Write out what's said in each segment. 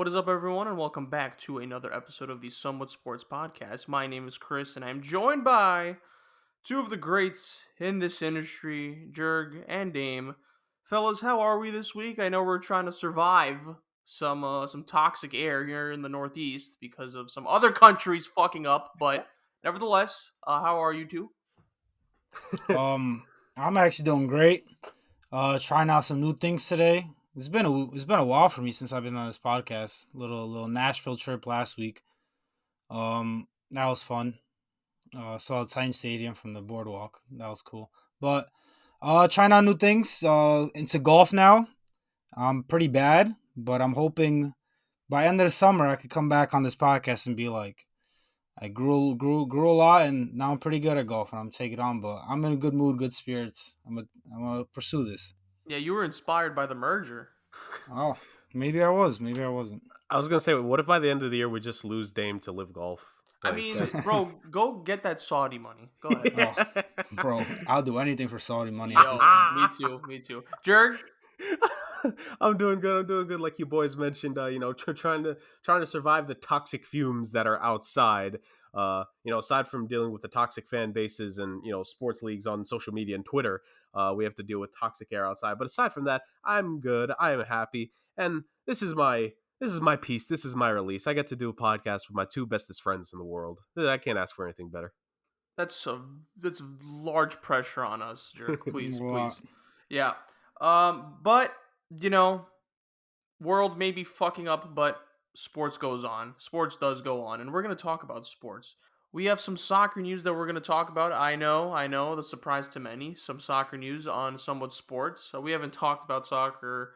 What is up, everyone, and welcome back to another episode of the Somewhat Sports Podcast. My name is Chris, and I'm joined by two of the greats in this industry, Jurg and Dame. Fellas, how are we this week? I know we're trying to survive some toxic air here in the Northeast because of some other countries fucking up, but nevertheless, how are you two? Um, I'm actually doing great. Trying out some new things today. It's been a while for me since I've been on this podcast. Little Nashville trip last week. That was fun. Saw the Titan Stadium from the boardwalk. That was cool. But trying out new things. Into golf now. I'm pretty bad, but I'm hoping by end of the summer I could come back on this podcast and be like, I grew a lot, and now I'm pretty good at golf, and I'm taking it on. But I'm in a good mood, good spirits. I'm gonna pursue this. Yeah, you were inspired by the merger. Oh, maybe I was, maybe I wasn't. I was gonna say, what if by the end of the year we just lose Dame to Live Golf? I mean, bro, go get that Saudi money. Go ahead. Oh, bro, I'll do anything for Saudi money. Yo, me too. Jurg? I'm doing good. I'm doing good. Like you boys mentioned, trying to survive the toxic fumes that are outside. Aside from dealing with the toxic fan bases and sports leagues on social media and Twitter, we have to deal with toxic air outside. But aside from that, I'm good. I am happy, and this is my piece. This is my release. I get to do a podcast with my two bestest friends in the world. I can't ask for anything better. That's large pressure on us, Jurg. Please, Wow. please. Yeah. But world may be fucking up, but sports goes on. Sports does go on, and we're gonna talk about sports. We have some soccer news that we're gonna talk about. I know, the surprise to many. Some soccer news on Somewhat Sports. We haven't talked about soccer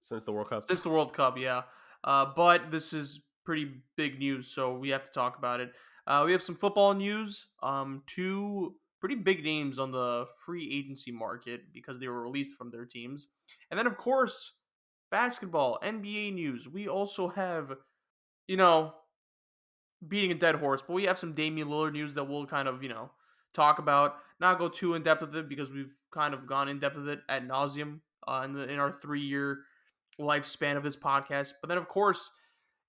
Since the World Cup. since the World Cup, yeah. But this is pretty big news, so we have to talk about it. We have some football news. Two pretty big names on the free agency market because they were released from their teams. And then, of course, basketball, NBA news. We also have, you know, beating a dead horse, but we have some Damian Lillard news that we'll kind of, talk about. Not go too in depth with it because we've kind of gone in depth with it ad nauseum in our 3-year lifespan of this podcast. But then, of course,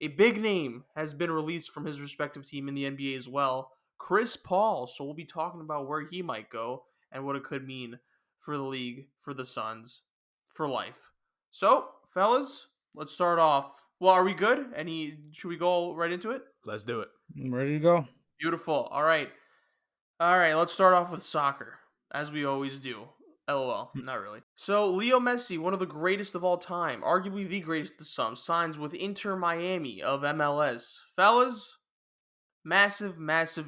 a big name has been released from his respective team in the NBA as well, Chris Paul. So we'll be talking about where he might go and what it could mean for the league, for the Suns, for life. So, fellas, let's start off. Well, are we good? Should we go right into it? Let's do it. I'm ready to go. Beautiful. All right, let's start off with soccer, as we always do. LOL, not really. So, Leo Messi, one of the greatest of all time, arguably the greatest of some, signs with Inter Miami of MLS. Fellas, massive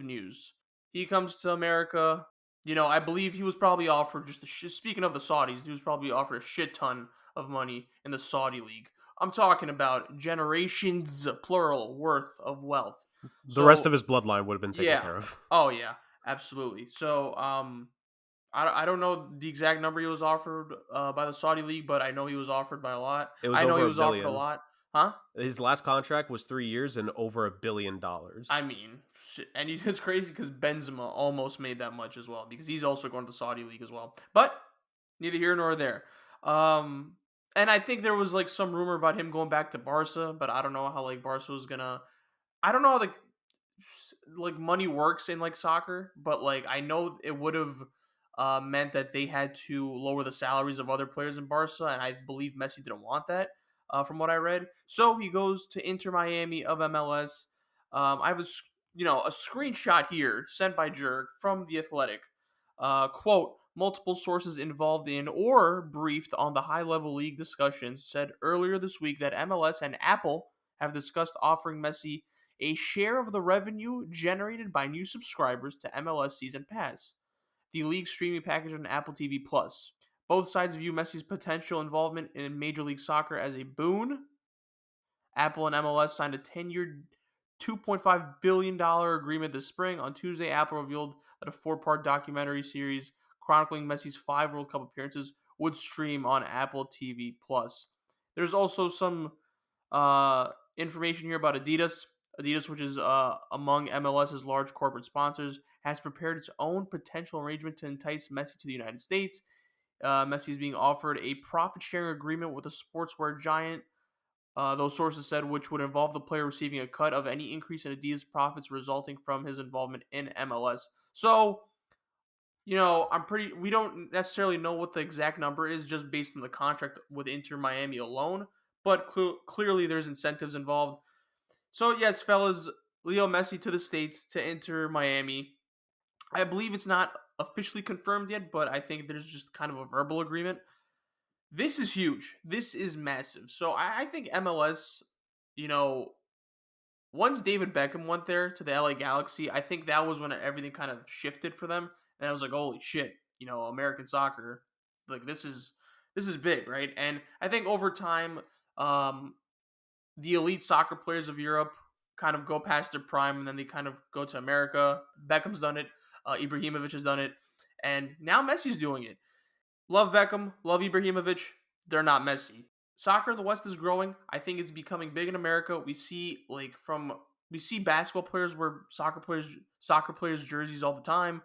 news. He comes to America. I believe he was probably offered speaking of the Saudis, he was probably offered a shit ton of money in the Saudi league. I'm talking about generations, plural, worth of wealth. The rest of his bloodline would have been taken care of. Oh yeah, absolutely. So I don't know the exact number he was offered by the Saudi league, but I know he was offered by a lot. I know he was offered a lot. Huh? His last contract was 3 years and over $1 billion. I mean, shit. And it's crazy because Benzema almost made that much as well because he's also going to the Saudi league as well. But neither here nor there. And I think there was like some rumor about him going back to Barca, but I don't know how like Barca was gonna. I don't know how like money works in like soccer, but like I know it would have meant that they had to lower the salaries of other players in Barca, and I believe Messi didn't want that. From what I read. So he goes to Inter Miami of MLS. I have a screenshot here sent by Jurg from The Athletic. Quote, multiple sources involved in or briefed on the high-level league discussions said earlier this week that MLS and Apple have discussed offering Messi a share of the revenue generated by new subscribers to MLS Season Pass, the league streaming package on Apple TV+. Both sides view Messi's potential involvement in Major League Soccer as a boon. Apple and MLS signed a 10-year, $2.5 billion agreement this spring. On Tuesday, Apple revealed that a 4-part documentary series chronicling Messi's 5 World Cup appearances would stream on Apple TV+. There's also some information here about Adidas. Adidas, which is among MLS's large corporate sponsors, has prepared its own potential arrangement to entice Messi to the United States. Messi is being offered a profit-sharing agreement with a sportswear giant Those sources said, which would involve the player receiving a cut of any increase in Adidas profits resulting from his involvement in MLS. So, we don't necessarily know what the exact number is just based on the contract with Inter Miami alone, but clearly there's incentives involved. So, yes, fellas, Leo Messi to the States to Inter Miami. I believe it's not officially confirmed yet, but I think there's just kind of a verbal agreement. This is huge. This is massive. So I think MLS, you know, once David Beckham went there to the LA Galaxy, I think that was when everything kind of shifted for them. And I was like, holy shit, American soccer, like this is big, right? And I think over time, um, the elite soccer players of Europe kind of go past their prime and then they kind of go to America. Beckham's done it. Ibrahimovic has done it. And now Messi's doing it. Love Beckham, love Ibrahimovic. They're not Messi. Soccer in the West is growing. I think it's becoming big in America. We see basketball players wear soccer players jerseys all the time,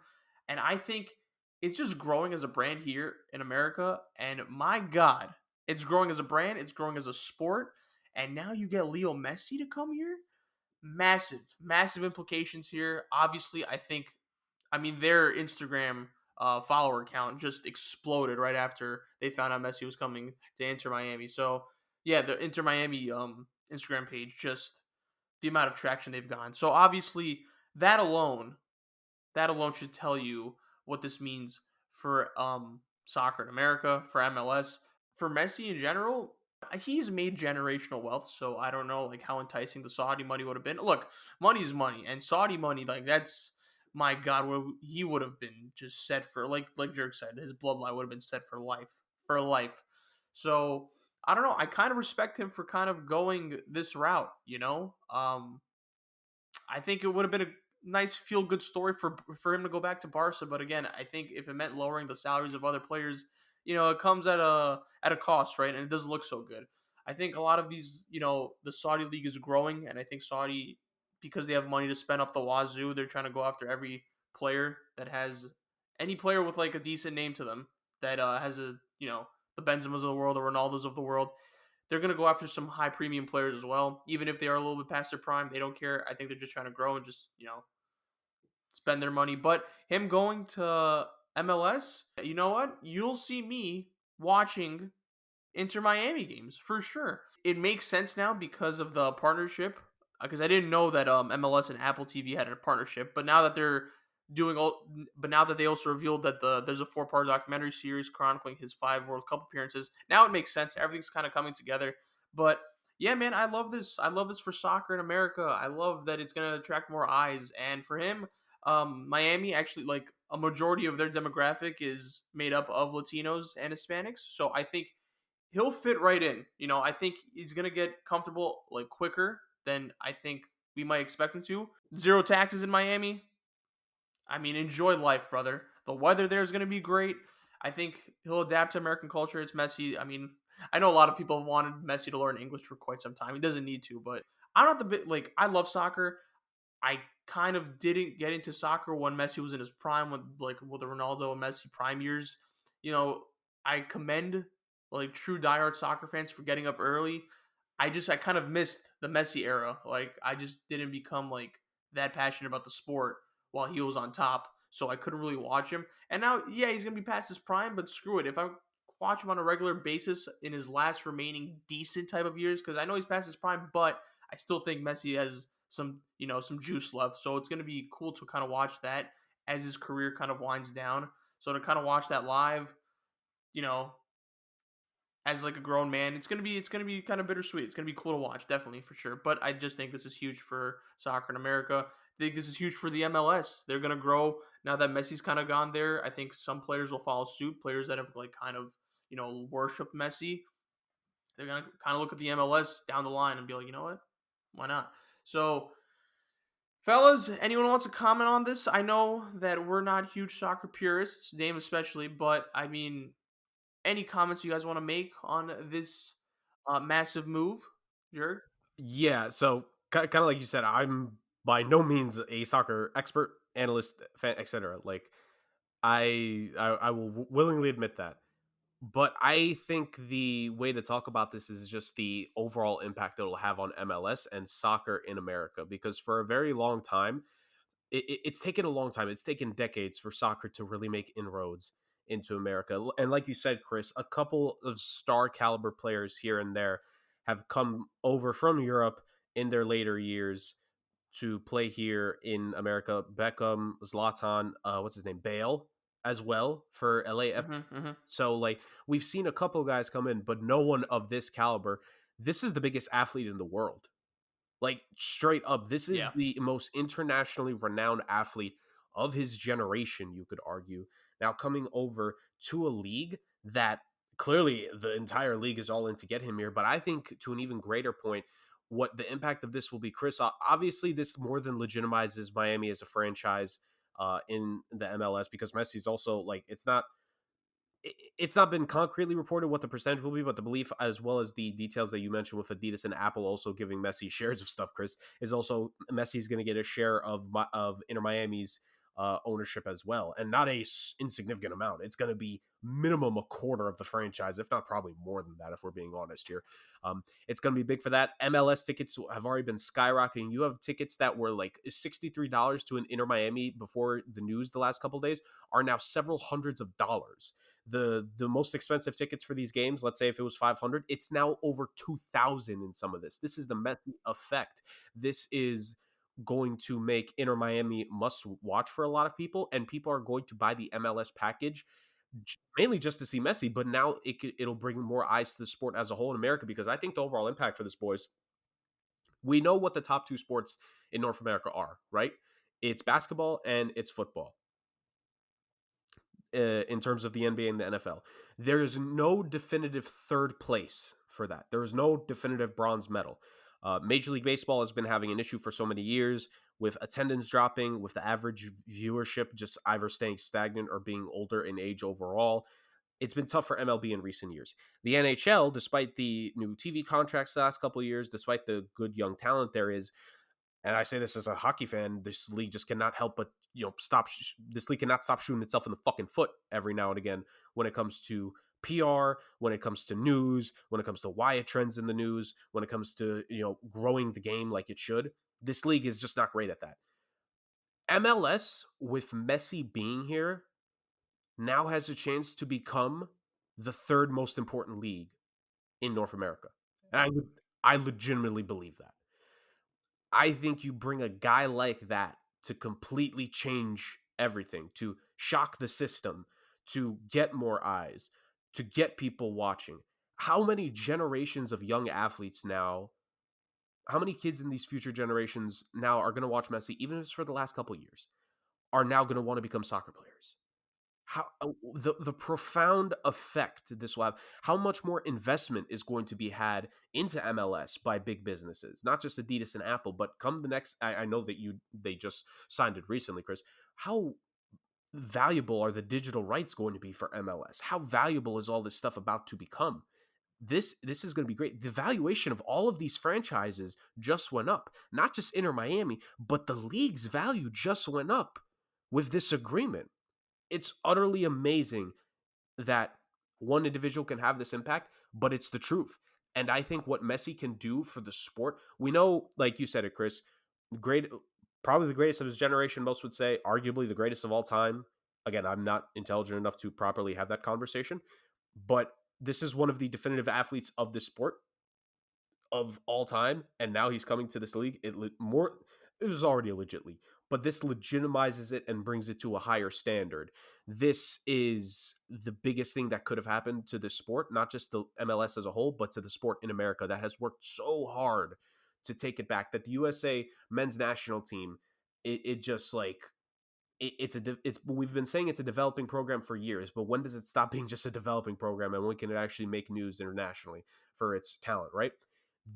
and I think it's just growing as a brand here in America. And my God, it's growing as a brand. It's growing as a sport. And now you get Leo Messi to come here. Massive, massive implications here. Obviously, their Instagram follower count just exploded right after they found out Messi was coming to Inter Miami. So yeah, the Inter Miami Instagram page, just the amount of traction they've gotten. So obviously that alone, should tell you what this means for soccer in America, for MLS, for Messi in general. He's made generational wealth, so I don't know like how enticing the Saudi money would have been. Look, money is money, and Saudi money, like that's my God, he would have been just set for like Jurg said, his bloodline would have been set for life, for life. So I don't know. I kind of respect him for kind of going this route. I think it would have been a nice feel good story for him to go back to Barca. But again, I think if it meant lowering the salaries of other players, it comes at a cost, right? And it doesn't look so good. I think a lot of these, the Saudi league is growing, and I think Saudi, because they have money to spend up the wazoo, they're trying to go after every player that has any player with like a decent name to them that has the Benzemas of the world, the Ronaldos of the world. They're going to go after some high premium players as well. Even if they are a little bit past their prime, they don't care. I think they're just trying to grow and just, spend their money. But him going to MLS, you know what? You'll see me watching Inter Miami games for sure. It makes sense now because of the partnership. Because I didn't know that MLS and Apple TV had a partnership, but now that they also revealed that there's a 4-part documentary series chronicling his 5 World Cup appearances, now it makes sense. Everything's kind of coming together. But yeah, man, I love this. I love this for soccer in America. I love that it's going to attract more eyes. And for him, Miami actually, like, a majority of their demographic is made up of Latinos and Hispanics. So I think he'll fit right in. I think he's going to get comfortable like quicker than I think we might expect him to. 0 taxes in Miami. I mean, enjoy life, brother. The weather there is going to be great. I think he'll adapt to American culture. It's Messi. I mean, I know a lot of people have wanted Messi to learn English for quite some time. He doesn't need to, but I'm not the bit like I love soccer. I kind of didn't get into soccer when Messi was in his prime, with the Ronaldo and Messi prime years. I commend like true diehard soccer fans for getting up early. I kind of missed the Messi era. Like I just didn't become like that passionate about the sport while he was on top, so I couldn't really watch him. And now, yeah, he's gonna be past his prime, but screw it. If I watch him on a regular basis in his last remaining decent type of years, because I know he's past his prime, but I still think Messi has some juice left. So it's gonna be cool to kind of watch that as his career kind of winds down. So to kind of watch that live, you know, as like a grown man, it's gonna be kind of bittersweet. It's gonna be cool to watch, definitely for sure. But I just think this is huge for soccer in America. I think this is huge for the MLS. They're gonna grow now that Messi's kind of gone there. I think some players will follow suit. Players that have like kind of worship Messi, they're gonna kind of look at the MLS down the line and be like, you know what, why not? So, fellas, anyone wants to comment on this? I know that we're not huge soccer purists, Dame especially, but I mean, any comments you guys want to make on this massive move, Jurg? Yeah, so kind of like you said, I'm by no means a soccer expert, analyst, fan, etc. Like I will willingly admit that. But I think the way to talk about this is just the overall impact it'll have on MLS and soccer in America. Because for a very long time, it's taken a long time. It's taken decades for soccer to really make inroads into America. And like you said, Chris, a couple of star caliber players here and there have come over from Europe in their later years to play here in America. Beckham, Zlatan, what's his name, Bale, as well for LAF. Mm-hmm. So like we've seen a couple guys come in, but no one of this caliber. This is the biggest athlete in the world. Like straight up, this is Yeah. the most internationally renowned athlete of his generation, you could argue. Now coming over to a league that clearly the entire league is all in to get him here, but I think to an even greater point, what the impact of this will be, Chris. Obviously, this more than legitimizes Miami as a franchise in the MLS because Messi's also like it's not been concretely reported what the percentage will be, but the belief, as well as the details that you mentioned with Adidas and Apple also giving Messi shares of stuff, Chris, is also Messi's going to get a share of Inter Miami's ownership as well, and not a insignificant amount. It's going to be minimum a quarter of the franchise, if not probably more than that, if we're being honest here. It's going to be big for that. MLS tickets have already been skyrocketing. You have tickets that were like $63 to an Inter Miami before the news the last couple of days are now several hundreds of dollars. The most expensive tickets for these games, let's say if it was 500, it's now over 2,000 in some of this. This is the Messi effect. This is going to make Inter Miami must watch for a lot of people, and people are going to buy the MLS package mainly just to see Messi, but now it'll bring more eyes to the sport as a whole in America, because I think the overall impact for this, boys, we know what the top two sports in North America are, right? It's basketball and it's football. In terms of the NBA and the NFL, there is no definitive third place for that. There is no definitive bronze medal. Major League Baseball has been having an issue for so many years with attendance dropping, with the average viewership just either staying stagnant or being older in age overall. It's been tough for MLB in recent years. The NHL, despite the new TV contracts the last couple of years, despite the good young talent there is, and I say this as a hockey fan, this league just cannot help but this league cannot stop shooting itself in the fucking foot every now and again when it comes to PR, when it comes to news, when it comes to why it trends in the news, when it comes to growing the game like it should. This league is just not great at that. MLS, with Messi being here, now has a chance to become the third most important league in North America, and I legitimately believe that. I think you bring a guy like that to completely change everything, to shock the system, to get more eyes, to get people watching. How many generations of young athletes now, how many kids in these future generations now are going to watch Messi, even if it's for the last couple of years, are now going to want to become soccer players? How the profound effect this will have, how much more investment is going to be had into MLS by big businesses, not just Adidas and Apple, but come the next, I know that they just signed it recently, Chris. How valuable are the digital rights going to be for MLS? How valuable is all this stuff about to become? This is going to be great. The valuation of all of these franchises just went up, not just Inter Miami, but the league's value just went up with this agreement. It's utterly amazing that one individual can have this impact, but it's the truth. And I think what Messi can do for the sport, we know, like you said it, Chris, great, probably the greatest of his generation, most would say, arguably the greatest of all time. Again, I'm not intelligent enough to properly have that conversation, but this is one of the definitive athletes of the sport of all time, and now he's coming to this league. It was already a legit league, but this legitimizes it and brings it to a higher standard. This is the biggest thing that could have happened to this sport, not just the MLS as a whole, but to the sport in America that has worked so hard to take it back. That the USA men's national team, it just like it's we've been saying it's a developing program for years, but when does it stop being just a developing program and when can it actually make news internationally for its talent, right?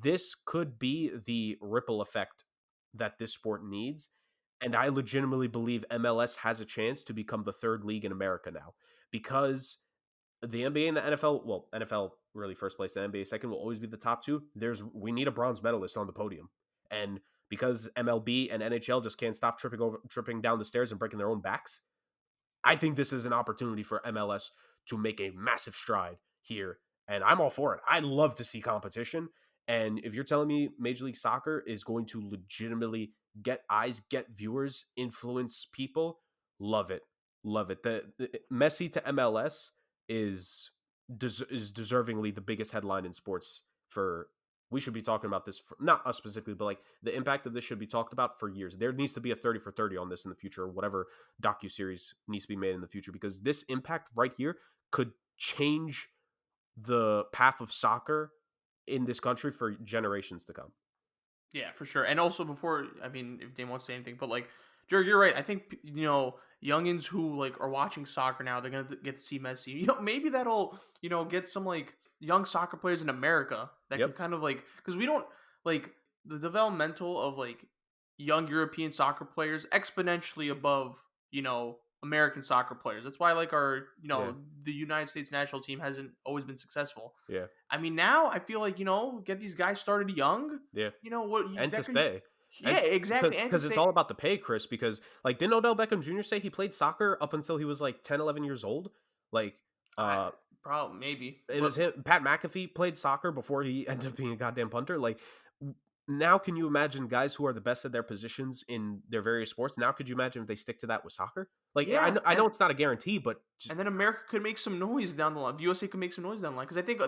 This could be the ripple effect that this sport needs. And I legitimately believe MLS has a chance to become the third league in America now, because the NBA and the NFL, well, NFL really first place, the NBA second will always be the top two. We need a bronze medalist on the podium. And because MLB and NHL just can't stop tripping down the stairs and breaking their own backs, I think this is an opportunity for MLS to make a massive stride here. And I'm all for it. I love to see competition. And if you're telling me Major League Soccer is going to legitimately get eyes, get viewers, influence people, love it. Love it. The Messi to MLS is deservingly the biggest headline in sports for. We should be talking about this for, not us specifically, but like the impact of this should be talked about for years. There needs to be a 30 for 30 on this in the future, or whatever docuseries needs to be made in the future, because this impact right here could change the path of soccer in this country for generations to come. Yeah, for sure. And also before, I mean, if Dame wants to say anything, but like, Jurg, you're right. I think, youngins who like are watching soccer now, they're gonna get to see Messi. Maybe that'll get some like young soccer players in America that can Yep. kind of like, because we don't like the developmental of like young European soccer players exponentially above American soccer players. That's why like our Yeah. the United States national team hasn't always been successful. Yeah. I mean, now I feel like get these guys started young. Yeah. And to That can, stay. yeah, exactly, and to Because it's stay. all about the pay, Chris. Because, like, didn't Odell Beckham Jr. say he played soccer up until he was, like, 10, 11 years old? Like, Probably maybe it was him. Pat McAfee played soccer before he ended up being a goddamn punter. Like, now can you imagine guys who are the best at their positions in their various sports? Now could you imagine if they stick to that with soccer? Like, Yeah, I know it's not a guarantee, but and then America could make some noise down the line. The USA could make some noise down the line because I think I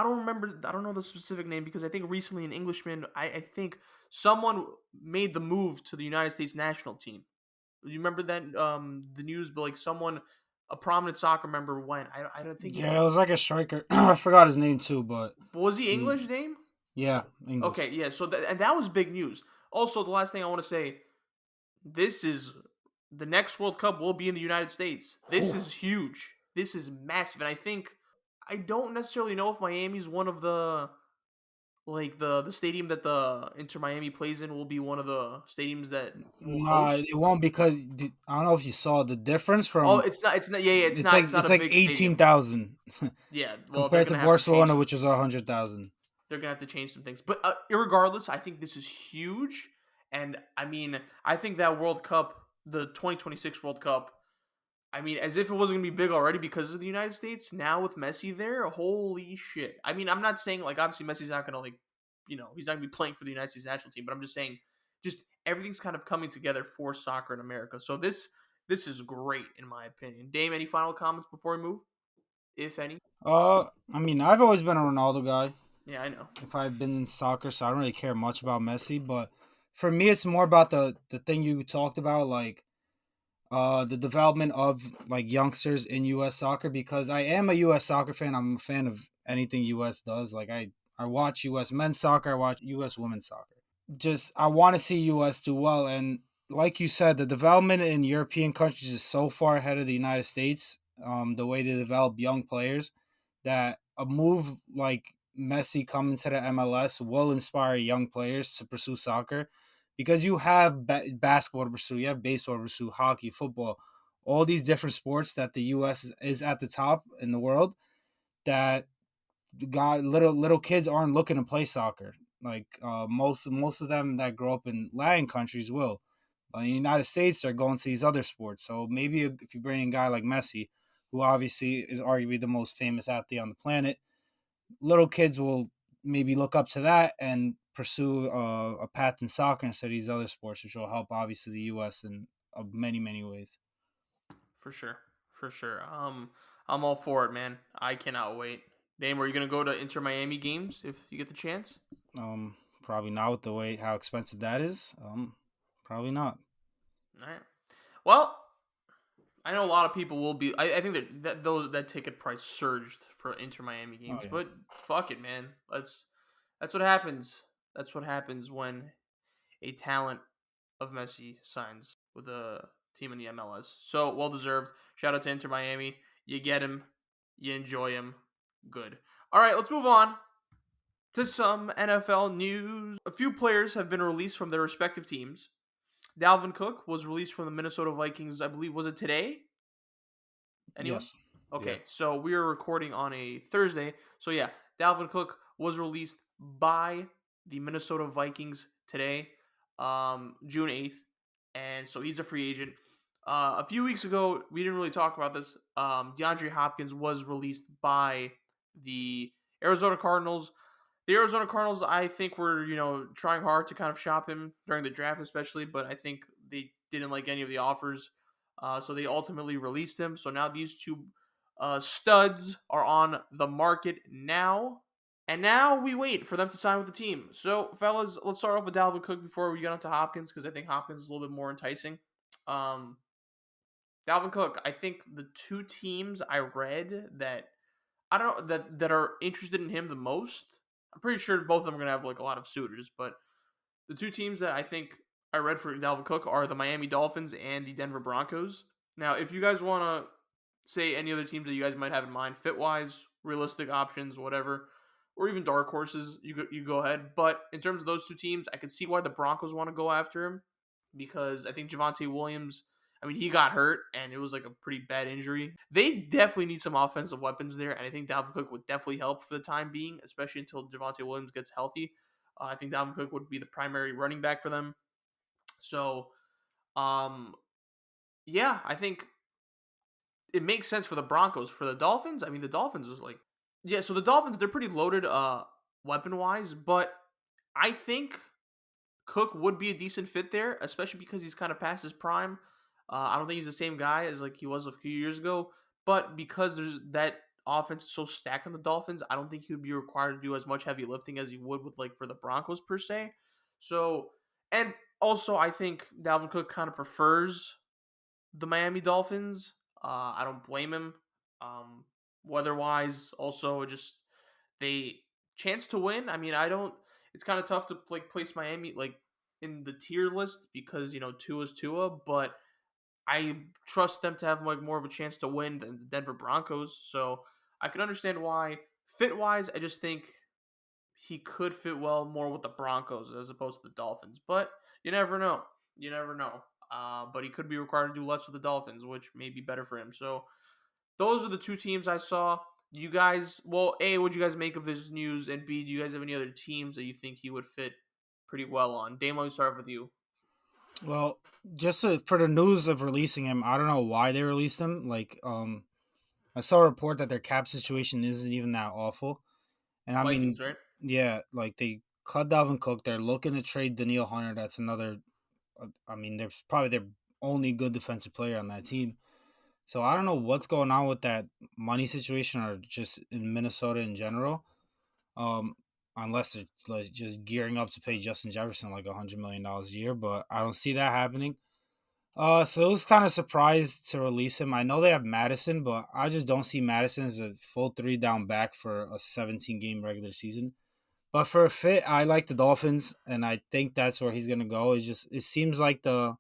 don't know the specific name because I think recently an Englishman, I think someone made the move to the United States national team. You remember that the news, but like a prominent soccer member went. I don't think. Yeah, it was like a striker. I forgot his name too, but Was he English name? yeah, English. Okay, yeah. So and that was big news. Also, the last thing I want to say, this is the next World Cup will be in the United States. This is huge. This is massive, and I don't necessarily know if Miami's one of the the stadium that the Inter Miami plays in will be one of the stadiums that will Nah, host. it won't because I don't know if you saw the difference from. Oh, it's not. It's not. Yeah, yeah. It's not. It's not it's a like big 18,000 Yeah. Well, they're compared to gonna have to change. Barcelona, which is 100,000. They're gonna have to change some things. But irregardless, I think this is huge. And I mean, I think that World Cup, the 2026 World Cup, I mean, as if it wasn't gonna be big already because of the United States. Now with Messi there, holy shit! I mean, I'm not saying like obviously Messi's not gonna he's not gonna be playing for the United States national team, but I'm just saying, just everything's kind of coming together for soccer in America. So this is great in my opinion. Dame, any final comments before we move, if any? I mean, I've always been a Ronaldo guy. Yeah, I know. If I've been in soccer, so I don't really care much about Messi. But for me, it's more about the thing you talked about, like the development of like youngsters in U.S. soccer. Because I am a U.S. soccer fan. I'm a fan of anything U.S. does. Like I watch U.S. men's soccer. I watch U.S. women's soccer. Just I want to see U.S. do well, and like you said, the development in European countries is so far ahead of the United States. The way they develop young players, that a move like Messi coming to the MLS will inspire young players to pursue soccer, because you have basketball to pursue, you have baseball to pursue, hockey, football, all these different sports that the U.S. is at the top in the world. That little kids aren't looking to play soccer. Like most of them that grow up in Latin countries will. But in the United States, they're going to these other sports. So maybe if you bring in a guy like Messi, who obviously is arguably the most famous athlete on the planet, little kids will maybe look up to that and pursue a path in soccer instead of these other sports, which will help obviously the U.S. in many ways. For sure. For sure. I'm all for it, man. I cannot wait. Dame, are you gonna go to Inter Miami games if you get the chance? Probably not with the way how expensive that is. Probably not. All right. Well, I know a lot of people will be. I think that ticket price surged for Inter Miami games, yeah. but fuck it, man. That's what happens. That's what happens when a talent of Messi signs with a team in the MLS. So well deserved. Shout out to Inter Miami. You get him. You enjoy him. Good. All right, let's move on to some NFL news. A few players have been released from their respective teams. Dalvin Cook was released from the Minnesota Vikings, I believe. Was it today? Anyone? Yes. Okay, Yeah. so we are recording on a Thursday. So yeah, Dalvin Cook was released by the Minnesota Vikings today, June 8th. And so he's a free agent. A few weeks ago, we didn't really talk about this. DeAndre Hopkins was released by the Arizona Cardinals. The Arizona Cardinals, I think, were trying hard to kind of shop him during the draft, especially, but I think they didn't like any of the offers, so they ultimately released him. So now these two studs are on the market now, and now we wait for them to sign with the team. So, fellas, let's start off with Dalvin Cook before we get on to Hopkins, because I think Hopkins is a little bit more enticing. Um, Dalvin Cook, I think the two teams I read that I don't know that are interested in him the most. I'm pretty sure both of them are gonna have like a lot of suitors, but the two teams that I think I read for Dalvin Cook are the Miami Dolphins and the Denver Broncos. Now, if you guys want to say any other teams that you guys might have in mind, fit wise, realistic options, whatever, or even dark horses, you go ahead. But in terms of those two teams, I can see why the Broncos want to go after him because I think Javonte Williams. I mean, he got hurt, and it was like a pretty bad injury. They definitely need some offensive weapons there, and I think Dalvin Cook would definitely help for the time being, especially until Javonte Williams gets healthy. I think Dalvin Cook would be the primary running back for them. So, um, yeah, I think it makes sense for the Broncos. For the Dolphins, I mean, the Dolphins is like, yeah. So the Dolphins, they're pretty loaded, weapon wise, but I think Cook would be a decent fit there, especially because he's kind of past his prime. I don't think he's the same guy as like he was a few years ago, but because there's that offense is so stacked on the Dolphins, I don't think he would be required to do as much heavy lifting as he would with like for the Broncos per se. So, and also I think Dalvin Cook kind of prefers the Miami Dolphins. I don't blame him. Weather-wise, also just they chance to win. I mean, I don't. It's kind of tough to like place Miami like in the tier list because Tua's Tua, but I trust them to have like more of a chance to win than the Denver Broncos. So I can understand why. Fit-wise, I just think he could fit well more with the Broncos as opposed to the Dolphins. But you never know. You never know. But he could be required to do less with the Dolphins, which may be better for him. So those are the two teams I saw. You guys, well, A, what do you guys make of this news? And B, do you guys have any other teams that you think he would fit pretty well on? Dame, let me start with you. Well, for the news of releasing him, I don't know why they released him. Like, I saw a report that their cap situation isn't even that awful, and I mean, Vikings, right? yeah, like they cut Dalvin Cook. They're looking to trade Daniil Hunter. That's another. I mean, they're probably their only good defensive player on that team. So I don't know what's going on with that money situation or just in Minnesota in general. Um, Unless they're like just gearing up to pay Justin Jefferson like $100 million a year, but I don't see that happening. So I was kind of surprised to release him. I know they have Madison, but I just don't see Madison as a full 3 down back for a 17 game regular season. But for a fit, I like the Dolphins, and I think that's where he's gonna go. It seems like the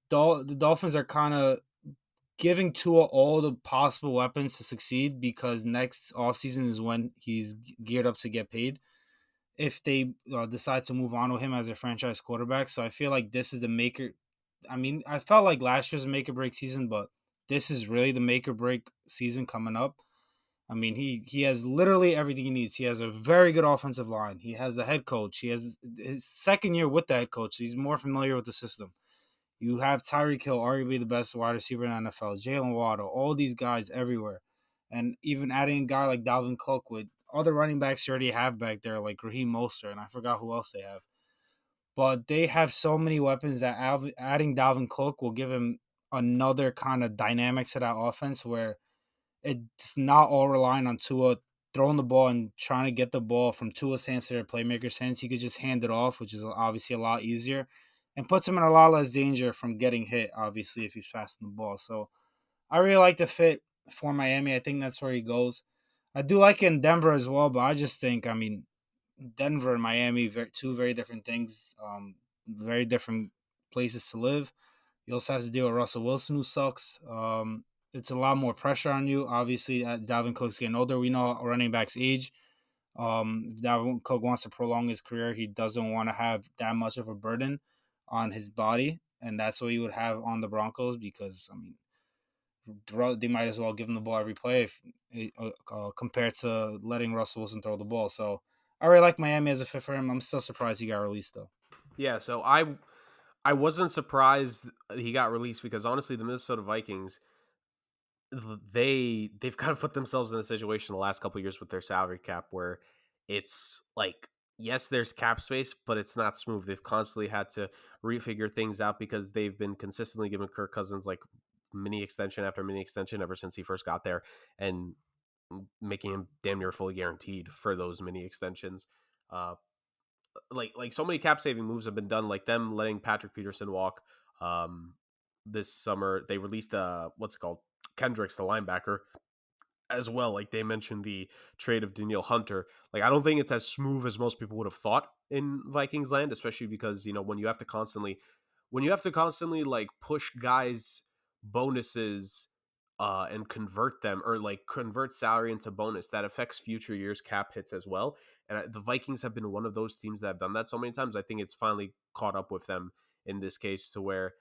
Dolphins are kind of giving Tua all the possible weapons to succeed because next offseason is when he's geared up to get paid if they decide to move on with him as a franchise quarterback. So I feel like this is the maker. I mean, I felt like last year's a make or break season, but this is really the make or break season coming up. I mean, he has literally everything he needs. He has a very good offensive line. He has the head coach. He has his second year with the head coach. So he's more familiar with the system. You have Tyreek Hill, arguably the best wide receiver in the NFL, Jalen Waddle, all these guys everywhere. And even adding a guy like Dalvin Cook with all the running backs you already have back there, like Raheem Mostert, and I forgot who else they have. But they have so many weapons that adding Dalvin Cook will give him another kind of dynamic to that offense where it's not all relying on Tua throwing the ball and trying to get the ball from Tua's hands to their playmaker's hands. He could just hand it off, which is obviously a lot easier and puts him in a lot less danger from getting hit, obviously, if he's passing the ball. So I really like the fit for Miami. I think that's where he goes. I do like it in Denver as well, but I just think, I mean, Denver and Miami, two very different things, very different places to live. You also have to deal with Russell Wilson, who sucks. It's a lot more pressure on you. Obviously, as Dalvin Cook's getting older, we know running backs age. If Dalvin Cook wants to prolong his career, he doesn't want to have that much of a burden on his body, and that's what he would have on the Broncos because, I mean, they might as well give him the ball every play compared to letting Russell Wilson throw the ball. So I really like Miami as a fit for him. I'm still surprised he got released, though. Yeah, so I wasn't surprised he got released because honestly, the Minnesota Vikings, they've kind of put themselves in a situation the last couple of years with their salary cap where it's like, yes, there's cap space, but it's not smooth. They've constantly had to refigure things out because they've been consistently giving Kirk Cousins like mini extension after mini extension ever since he first got there, and making him damn near fully guaranteed for those mini extensions. Uh, like so many cap saving moves have been done, like them letting Patrick Peterson walk. Um, this summer they released what's it called, Kendricks, the linebacker, as well. Like they mentioned the trade of Danielle Hunter. Like I don't think it's as smooth as most people would have thought in Vikings land, especially because when you have to constantly like push guys bonuses and convert them, or like convert salary into bonus, that affects future years cap hits as well. And the Vikings have been one of those teams that have done that so many times. I think it's finally caught up with them in this case, to where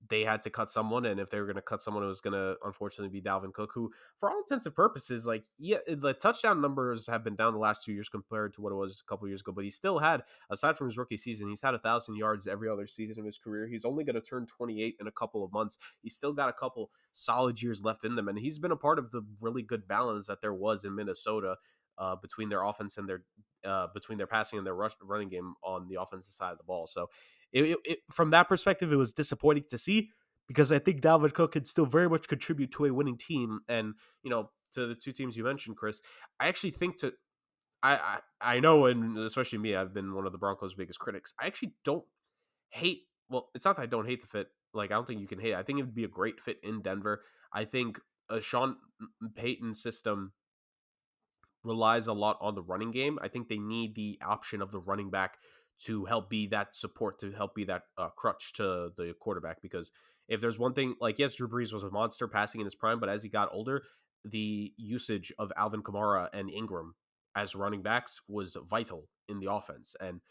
they had to cut someone, and if they were going to cut someone, it was going to unfortunately be Dalvin Cook, who, for all intents and purposes, like, yeah, the touchdown numbers have been down the last 2 years compared to what it was a couple years ago, but he still had, aside from his rookie season, he's had 1,000 yards every other season of his career. He's only going to turn 28 in a couple of months. He's still got a couple solid years left in them, and he's been a part of the really good balance that there was in Minnesota between their offense and their between their passing and their running game on the offensive side of the ball. So from that perspective, it was disappointing to see, because I think Dalvin Cook could still very much contribute to a winning team. And, to the two teams you mentioned, Chris, I actually think I know, and especially me, I've been one of the Broncos' biggest critics. I actually don't hate, well, it's not that I don't hate the fit. Like, I don't think you can hate it. I think it would be a great fit in Denver. I think a Sean Payton system relies a lot on the running game. I think they need the option of the running back to help be that support, to help be that crutch to the quarterback. Because if there's one thing, like, yes, Drew Brees was a monster passing in his prime, but as he got older, the usage of Alvin Kamara and Ingram as running backs was vital in the offense. And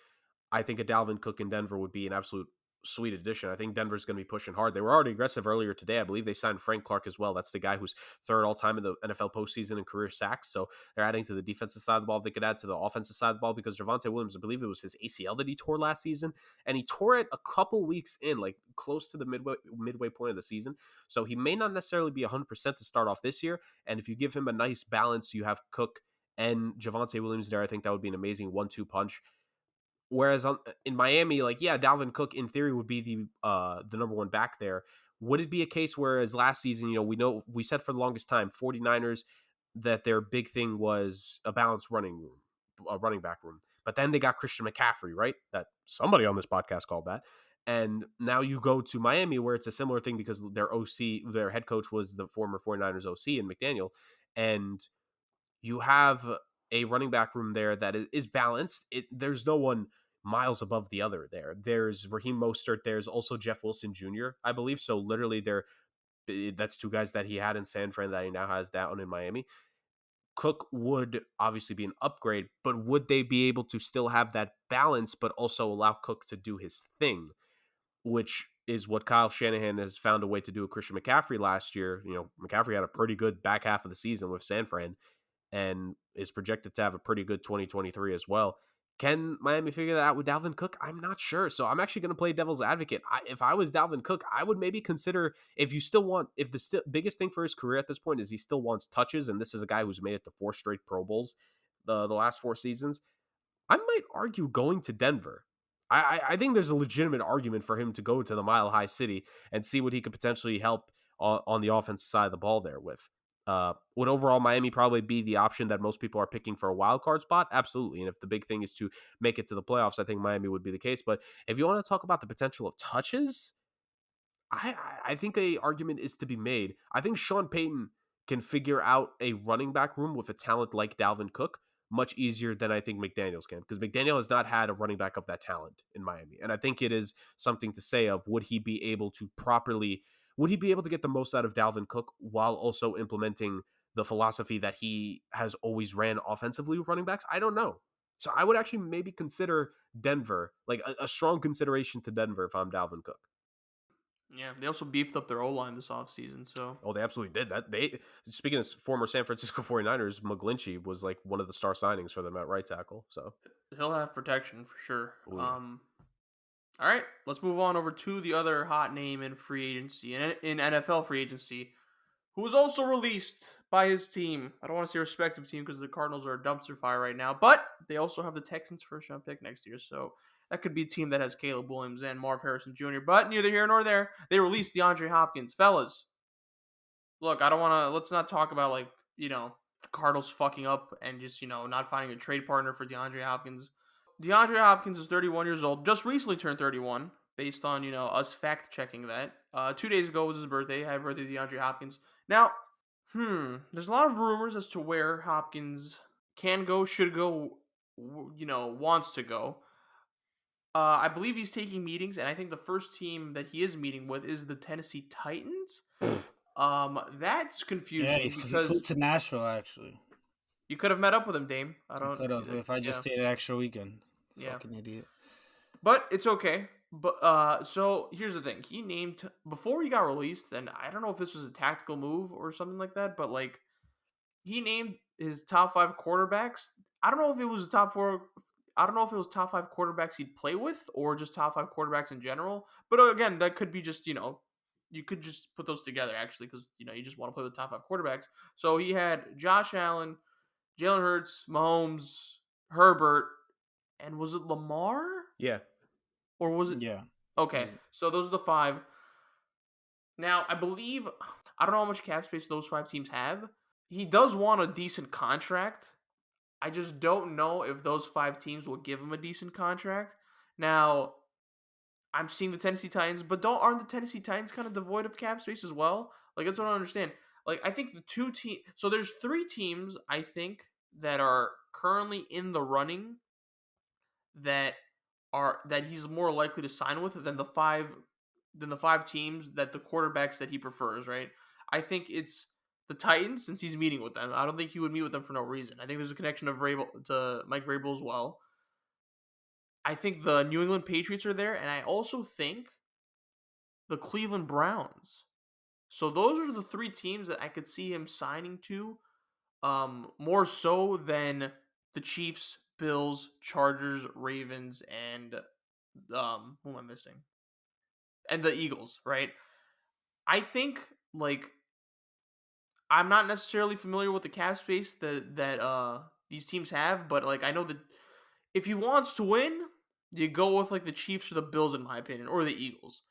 I think a Dalvin Cook in Denver would be an absolute sweet addition. I think Denver's going to be pushing hard. They were already aggressive earlier today. I believe they signed Frank Clark as well. That's the guy who's third all time in the NFL postseason in career sacks. So they're adding to the defensive side of the ball. They could add to the offensive side of the ball, because Javonte Williams, I believe it was his ACL that he tore last season, and he tore it a couple weeks in, like close to the midway point of the season. So he may not necessarily be 100% to start off this year. And if you give him a nice balance, you have Cook and Javonte Williams there, I think that would be an amazing 1-2 punch. Whereas in Miami, like, yeah, Dalvin Cook in theory would be the number one back there. Would it be a case whereas last season, we said for the longest time, 49ers, that their big thing was a balanced running back room. But then they got Christian McCaffrey, right? That somebody on this podcast called that. And now you go to Miami, where it's a similar thing, because their head coach was the former 49ers OC and McDaniel. And you have a running back room there that is balanced. There's no one miles above the other there. There's Raheem Mostert. There's also Jeff Wilson Jr., I believe. So literally that's two guys that he had in San Fran that he now has down in Miami. Cook would obviously be an upgrade, but would they be able to still have that balance, but also allow Cook to do his thing, which is what Kyle Shanahan has found a way to do with Christian McCaffrey last year. McCaffrey had a pretty good back half of the season with San Fran, and is projected to have a pretty good 2023 as well. Can Miami figure that out with Dalvin Cook? I'm not sure. So I'm actually going to play devil's advocate. If I was Dalvin Cook, I would maybe consider, if the biggest thing for his career at this point is he still wants touches, and this is a guy who's made it to 4 straight Pro Bowls the last 4 seasons, I might argue going to Denver. I think there's a legitimate argument for him to go to the Mile High City and see what he could potentially help on the offensive side of the ball there with. Would overall Miami probably be the option that most people are picking for a wild card spot? Absolutely. And if the big thing is to make it to the playoffs, I think Miami would be the case. But if you want to talk about the potential of touches, I think a argument is to be made. I think Sean Payton can figure out a running back room with a talent like Dalvin Cook much easier than I think McDaniels can, because McDaniel has not had a running back of that talent in Miami. And I think it is something to say of, would he be able to get the most out of Dalvin Cook while also implementing the philosophy that he has always ran offensively with running backs? I don't know. So I would actually maybe consider Denver, like a strong consideration to Denver if I'm Dalvin Cook. Yeah, they also beefed up their O-line this offseason, so. Oh, they absolutely did. Speaking of former San Francisco 49ers, McGlinchey was like one of the star signings for them at right tackle. So he'll have protection for sure. Ooh, yeah. All right, let's move on over to the other hot name in free agency, in NFL free agency, who was also released by his team. I don't want to say respective team because the Cardinals are a dumpster fire right now, but they also have the Texans' first round pick next year, so that could be a team that has Caleb Williams and Marv Harrison Jr., but neither here nor there. They released DeAndre Hopkins. Fellas, look, I don't want to, let's not talk about, like, the Cardinals fucking up and just, not finding a trade partner for DeAndre Hopkins. DeAndre Hopkins is 31 years old, just recently turned 31, based on, us fact checking that. 2 days ago was his birthday. Happy birthday, DeAndre Hopkins. Now, there's a lot of rumors as to where Hopkins can go, should go, wants to go. I believe he's taking meetings, and I think the first team that he is meeting with is the Tennessee Titans. That's Yeah, confusing he flew because to Nashville, actually. you could have met up with him, Dame. I I don't. could have if I just stayed an extra weekend. Yeah. Fucking idiot. But it's okay. But so here's the thing. He named before he got released, and I don't know if this was a tactical move or something like that, but like he named his top 5 quarterbacks. I don't know if it was top 4. I don't know if it was top 5 quarterbacks he'd play with or just top 5 quarterbacks in general. But again, that could be just you could just put those together actually because you just want to play with top 5 quarterbacks. So he had Josh Allen, Jalen Hurts, Mahomes, Herbert, and was it Lamar? Yeah. Or was it? Yeah. Okay, so those are the 5. Now, I believe, I don't know how much cap space those 5 teams have. He does want a decent contract. I just don't know if those 5 teams will give him a decent contract. Now, I'm seeing the Tennessee Titans, but aren't the Tennessee Titans kind of devoid of cap space as well? Like, that's what I don't understand. Like, I think the 2 teams, so there's 3 teams, I think, that are currently in the running that he's more likely to sign with than the 5 teams that the quarterbacks that he prefers, right? I think it's the Titans since he's meeting with them. I don't think he would meet with them for no reason. I think there's a connection of to Mike Vrabel as well. I think the New England Patriots are there, and I also think the Cleveland Browns. So those are the 3 teams that I could see him signing to, more so than the Chiefs, Bills, Chargers, Ravens, and who am I missing? And the Eagles, right? I think like I'm not necessarily familiar with the cap space that these teams have, but like I know that if he wants to win, you go with like the Chiefs or the Bills, in my opinion, or the Eagles.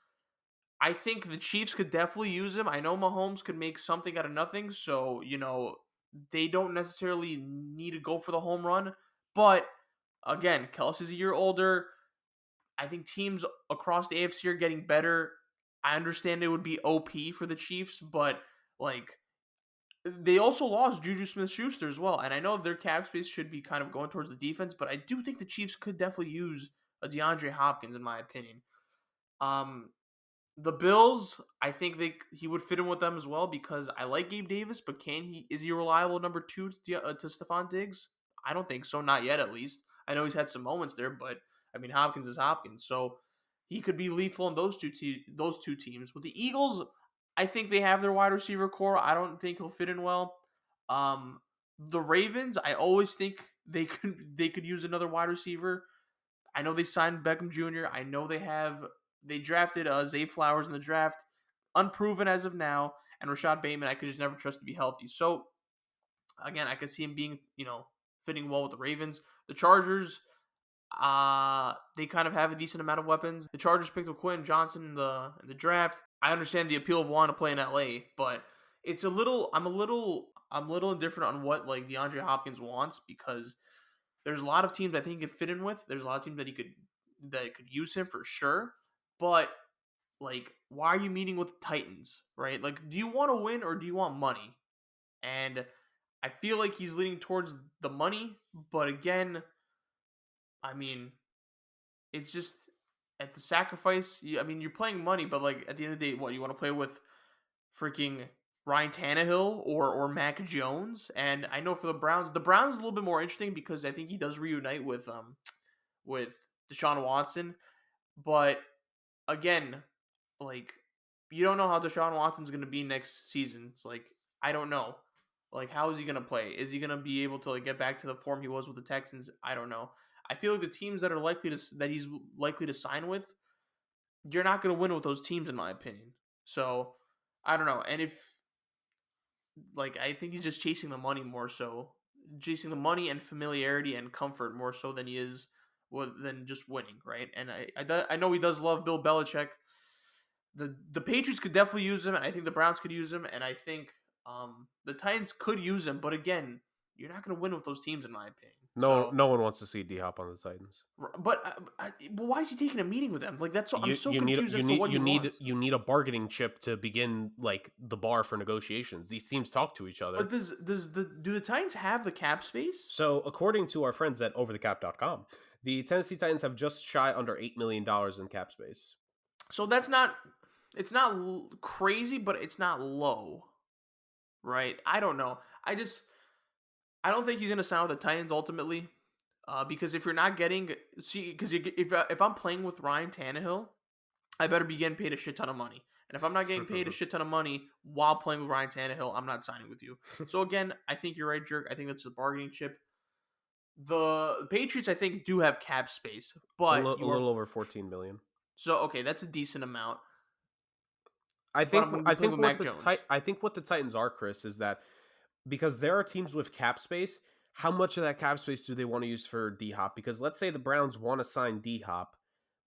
I think the Chiefs could definitely use him. I know Mahomes could make something out of nothing, so they don't necessarily need to go for the home run. But again, Kelsey's a year older. I think teams across the AFC are getting better. I understand it would be OP for the Chiefs, but like they also lost Juju Smith-Schuster as well, and I know their cap space should be kind of going towards the defense, but I do think the Chiefs could definitely use a DeAndre Hopkins, in my opinion. The Bills, I think he would fit in with them as well because I like Gabe Davis, but is he a reliable number 2 to Stephon Diggs? I don't think so, not yet at least. I know he's had some moments there, but I mean Hopkins is Hopkins, so he could be lethal in those two teams. With the Eagles, I think they have their wide receiver core. I don't think he'll fit in well. The Ravens, I always think they could use another wide receiver. I know they signed Beckham Jr. I know they drafted Zay Flowers in the draft, unproven as of now, and Rashad Bateman I could just never trust to be healthy. So again, I could see him being fitting well with the Ravens. The Chargers, they kind of have a decent amount of weapons. The Chargers picked up Quentin Johnson in the draft. I understand the appeal of wanting to play in LA, but it's I'm a little indifferent on what like DeAndre Hopkins wants because there's a lot of teams I think he could fit in with. There's a lot of teams that could use him for sure. But like, why are you meeting with the Titans, right? Like, do you want to win or do you want money? And I feel like he's leaning towards the money, but again, I mean, it's just at the sacrifice. I mean, you're playing money, but like at the end of the day, what you want to play with freaking Ryan Tannehill or Mac Jones? And I know for the Browns is a little bit more interesting because I think he does reunite with Deshaun Watson, but again, like you don't know how Deshaun Watson's going to be next season. It's like I don't know. Like how is he going to play? Is he going to be able to like get back to the form he was with the Texans? I don't know. I feel like the teams that he's likely to sign with you're not going to win with those teams, in my opinion. So I don't know. And if I think he's just chasing the money more so, chasing the money and familiarity and comfort more so than he is than just winning, right? And I know he does love Bill Belichick. The Patriots could definitely use him, and I think the Browns could use him, and I think the Titans could use him. But again, you're not going to win with those teams, in my opinion. No one wants to see D-Hop on the Titans. But why is he taking a meeting with them? I'm so confused as to what he wants. You need a bargaining chip to begin the bar for negotiations. These teams talk to each other. But do the Titans have the cap space? So according to our friends at overthecap.com, the Tennessee Titans have just shy under $8 million in cap space. So it's not crazy, but it's not low, right? I don't know. I don't think he's going to sign with the Titans ultimately, because if you're not if I'm playing with Ryan Tannehill, I better be getting paid a shit ton of money. And if I'm not getting paid a shit ton of money while playing with Ryan Tannehill, I'm not signing with you. So again, I think you're right, Jurg. I think that's a bargaining chip. The Patriots, I think, do have cap space, but a little over $14 million. So okay, that's a decent amount. I think what the Titans are, Chris, is that because there are teams with cap space, how much of that cap space do they want to use for D-Hop? Because let's say the Browns want to sign D-Hop,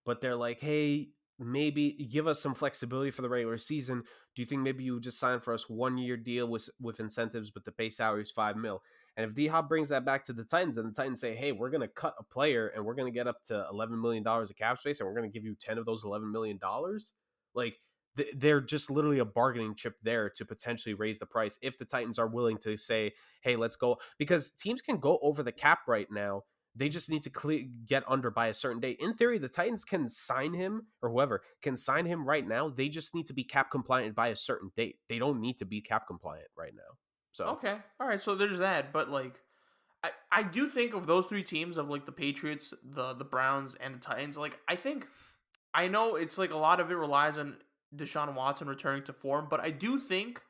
but they're like, hey, maybe give us some flexibility for the regular season. Do you think maybe you would just sign for us 1 year deal with incentives, but the base salary is $5 million? And if D-Hop brings that back to the Titans, and the Titans say, hey, we're going to cut a player and we're going to get up to $11 million of cap space, and we're going to give you 10 of those $11 million, they're just literally a bargaining chip there to potentially raise the price if the Titans are willing to say, hey, let's go. Because teams can go over the cap right now. They just need to get under by a certain date. In theory, the Titans can sign him, or whoever can sign him right now. They just need to be cap compliant by a certain date. They don't need to be cap compliant right now. So okay, all right. So there's that. But I do think of those three teams of the Patriots, the Browns, and the Titans. I know it's a lot of it relies on Deshaun Watson returning to form, but I do think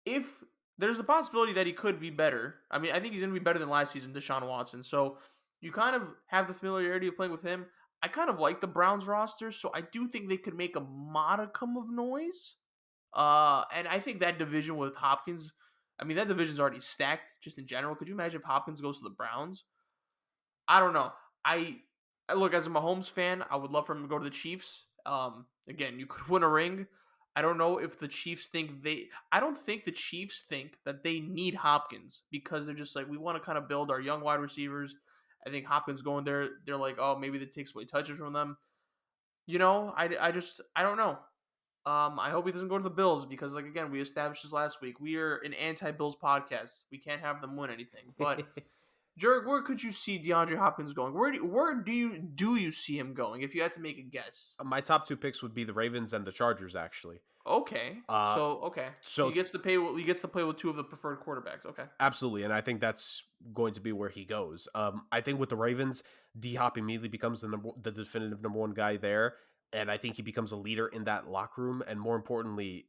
if there's a possibility that he could be better. I mean, I think he's going to be better than last season, Deshaun Watson. So you kind of have the familiarity of playing with him. I kind of like the Browns roster, so I do think they could make a modicum of noise. And I think that division with Hopkins, I mean, that division's already stacked just in general. Could you imagine if Hopkins goes to the Browns? I don't know. I look, as a Mahomes fan, I would love for him to go to the Chiefs. Again, you could win a ring. I don't know if the Chiefs I don't think the Chiefs think that they need Hopkins, because they're just we want to kind of build our young wide receivers. I think Hopkins going there, they're like, oh, maybe that takes away touches from them. I don't know. I hope he doesn't go to the Bills, because again, we established this last week. We are an anti-Bills podcast. We can't have them win anything. But Jurg, where could you see DeAndre Hopkins going? Where do you see him going if you had to make a guess? My top two picks would be the Ravens and the Chargers, actually. Okay. So he gets to play with two of the preferred quarterbacks. Okay. Absolutely, and I think that's going to be where he goes. I think with the Ravens, D-Hop immediately becomes the definitive number one guy there, and I think he becomes a leader in that locker room. And more importantly,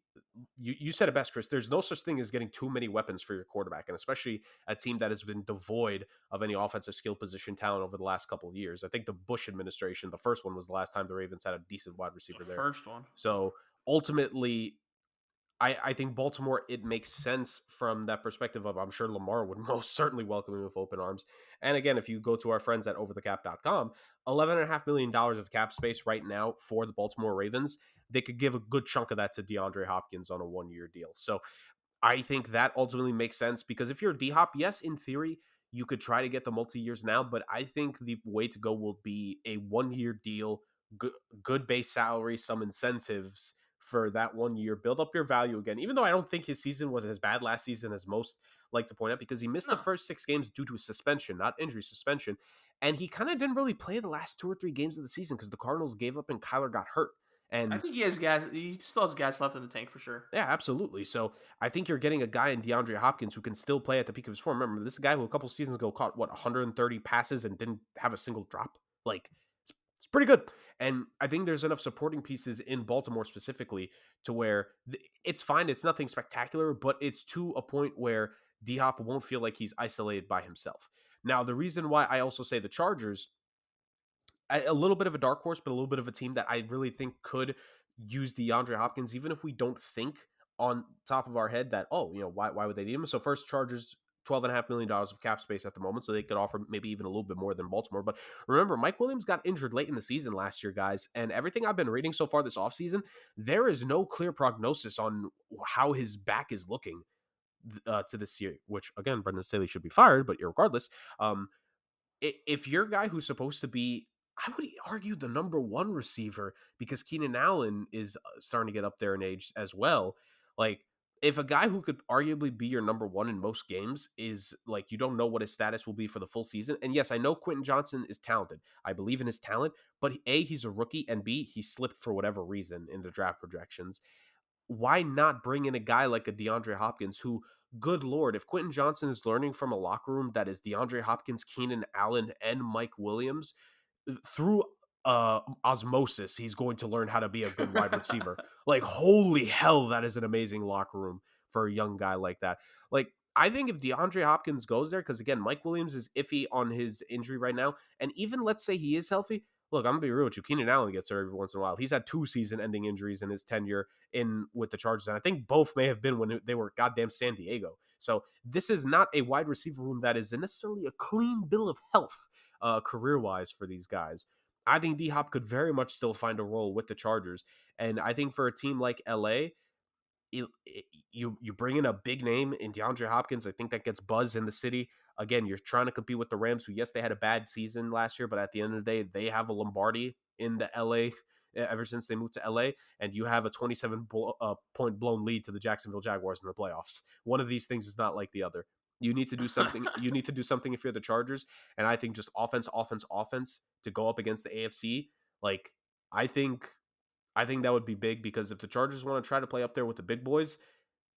you said it best, Chris. There's no such thing as getting too many weapons for your quarterback, and especially a team that has been devoid of any offensive skill position talent over the last couple of years. I think the Bush administration, the first one, was the last time the Ravens had a decent wide receiver there. First one. So ultimately, I think Baltimore, it makes sense from that perspective of, I'm sure Lamar would most certainly welcome him with open arms. And again, if you go to our friends at overthecap.com, $11.5 million of cap space right now for the Baltimore Ravens, they could give a good chunk of that to DeAndre Hopkins on a 1 year deal. So I think that ultimately makes sense, because if you're D-Hop, yes, in theory, you could try to get the multi-years now, but I think the way to go will be a 1 year deal, good base salary, some incentives for that 1 year, build up your value again, even though I don't think his season was as bad last season as most like to point out, because he missed the first 6 games due to a suspension, not injury, suspension. And he kind of didn't really play the last 2 or 3 games of the season because the Cardinals gave up and Kyler got hurt. And I think he has gas. He still has gas left in the tank for sure. Yeah, absolutely. So I think you're getting a guy in DeAndre Hopkins who can still play at the peak of his form. Remember, this is a guy who a couple seasons ago caught 130 passes and didn't have a single drop. It's pretty good. And I think there's enough supporting pieces in Baltimore specifically to where it's fine. It's nothing spectacular, but it's to a point where D-Hop won't feel like he's isolated by himself. Now, the reason why I also say the Chargers a little bit of a dark horse, but a little bit of a team that I really think could use DeAndre Hopkins, even if we don't think on top of our head that, why would they need him? So first, Chargers, $12.5 million of cap space at the moment, so they could offer maybe even a little bit more than Baltimore. But remember, Mike Williams got injured late in the season last year, guys, and everything I've been reading so far this offseason, there is no clear prognosis on how his back is looking to this year, which, again, Brendan Staley should be fired, but irregardless, if your guy who's supposed to be, I would argue, the number one receiver, because Keenan Allen is starting to get up there in age as well. Like, if a guy who could arguably be your number one in most games is like, you don't know what his status will be for the full season. And yes, I know Quentin Johnson is talented. I believe in his talent, but A, he's a rookie, and B, he slipped for whatever reason in the draft projections. Why not bring in a guy like a DeAndre Hopkins who, good Lord, if Quentin Johnson is learning from a locker room that is DeAndre Hopkins, Keenan Allen, and Mike Williams, through osmosis, he's going to learn how to be a good wide receiver. Like, holy hell, that is an amazing locker room for a young guy like that. Like, I think if DeAndre Hopkins goes there, because again, Mike Williams is iffy on his injury right now, and even let's say he is healthy, look, I'm gonna be real with you. Keenan Allen gets hurt every once in a while. He's had 2 season-ending injuries in his tenure in with the Chargers, and I think both may have been when they were goddamn San Diego. So this is not a wide receiver room that is necessarily a clean bill of health career-wise for these guys. I think D-Hop could very much still find a role with the Chargers, and I think for a team like LA, you bring in a big name in DeAndre Hopkins. I think that gets buzz in the city. Again, you're trying to compete with the Rams, who, yes, they had a bad season last year, but at the end of the day, they have a Lombardi in the LA ever since they moved to LA, and you have a 27 point blown lead to the Jacksonville Jaguars in the playoffs. One of these things is not like the other. You need to do something. You need to do something if you're the Chargers, and I think just offense to go up against the AFC. Like, I think that would be big, because if the Chargers want to try to play up there with the big boys,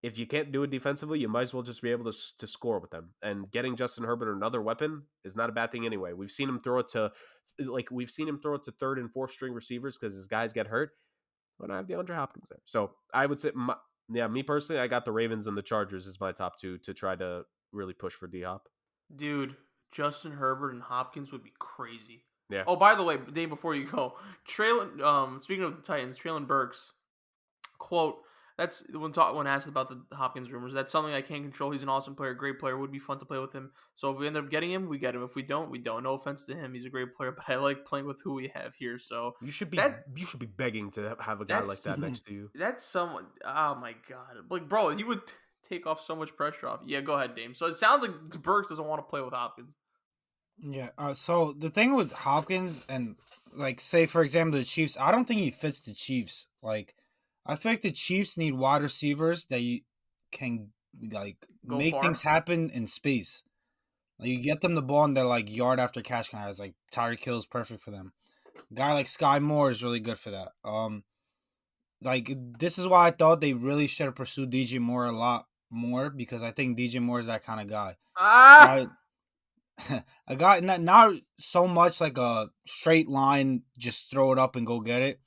if you can't do it defensively, you might as well just be able to score with them. And getting Justin Herbert another weapon is not a bad thing anyway. We've seen him throw it to third and fourth string receivers because his guys get hurt. But I have DeAndre Hopkins there, so I would say, me personally, I got the Ravens and the Chargers as my top 2 to try to really push for D-Hop. Dude, Justin Herbert and Hopkins would be crazy. Yeah. Oh, by the way, Dave, before you go, speaking of the Titans, Traylon Burks, quote, that's when asked about the Hopkins rumors, that's something I can't control. He's an awesome player, great player, would be fun to play with him. So if we end up getting him, we get him. If we don't, we don't. No offense to him, he's a great player, but I like playing with who we have here. So you should be begging to have a guy like that next to you. That's someone. Oh my god, like, bro, he would take off so much pressure off. Yeah, go ahead, Dame. So it sounds like Burks doesn't want to play with Hopkins. Yeah. So the thing with Hopkins and, like, say for example the Chiefs, I don't think he fits the Chiefs. Like, I feel like the Chiefs need wide receivers that you can, like, Go make far. things happen in space. Like, you get them the ball and they're like yard after catch kind of guys. Like, Tyreek Hill is perfect for them. A guy like Sky Moore is really good for that. Like, this is why I thought they really should have pursued DJ Moore a lot more, because I think DJ Moore is that kind of guy. A guy not so much like a straight line, just throw it up and go get it.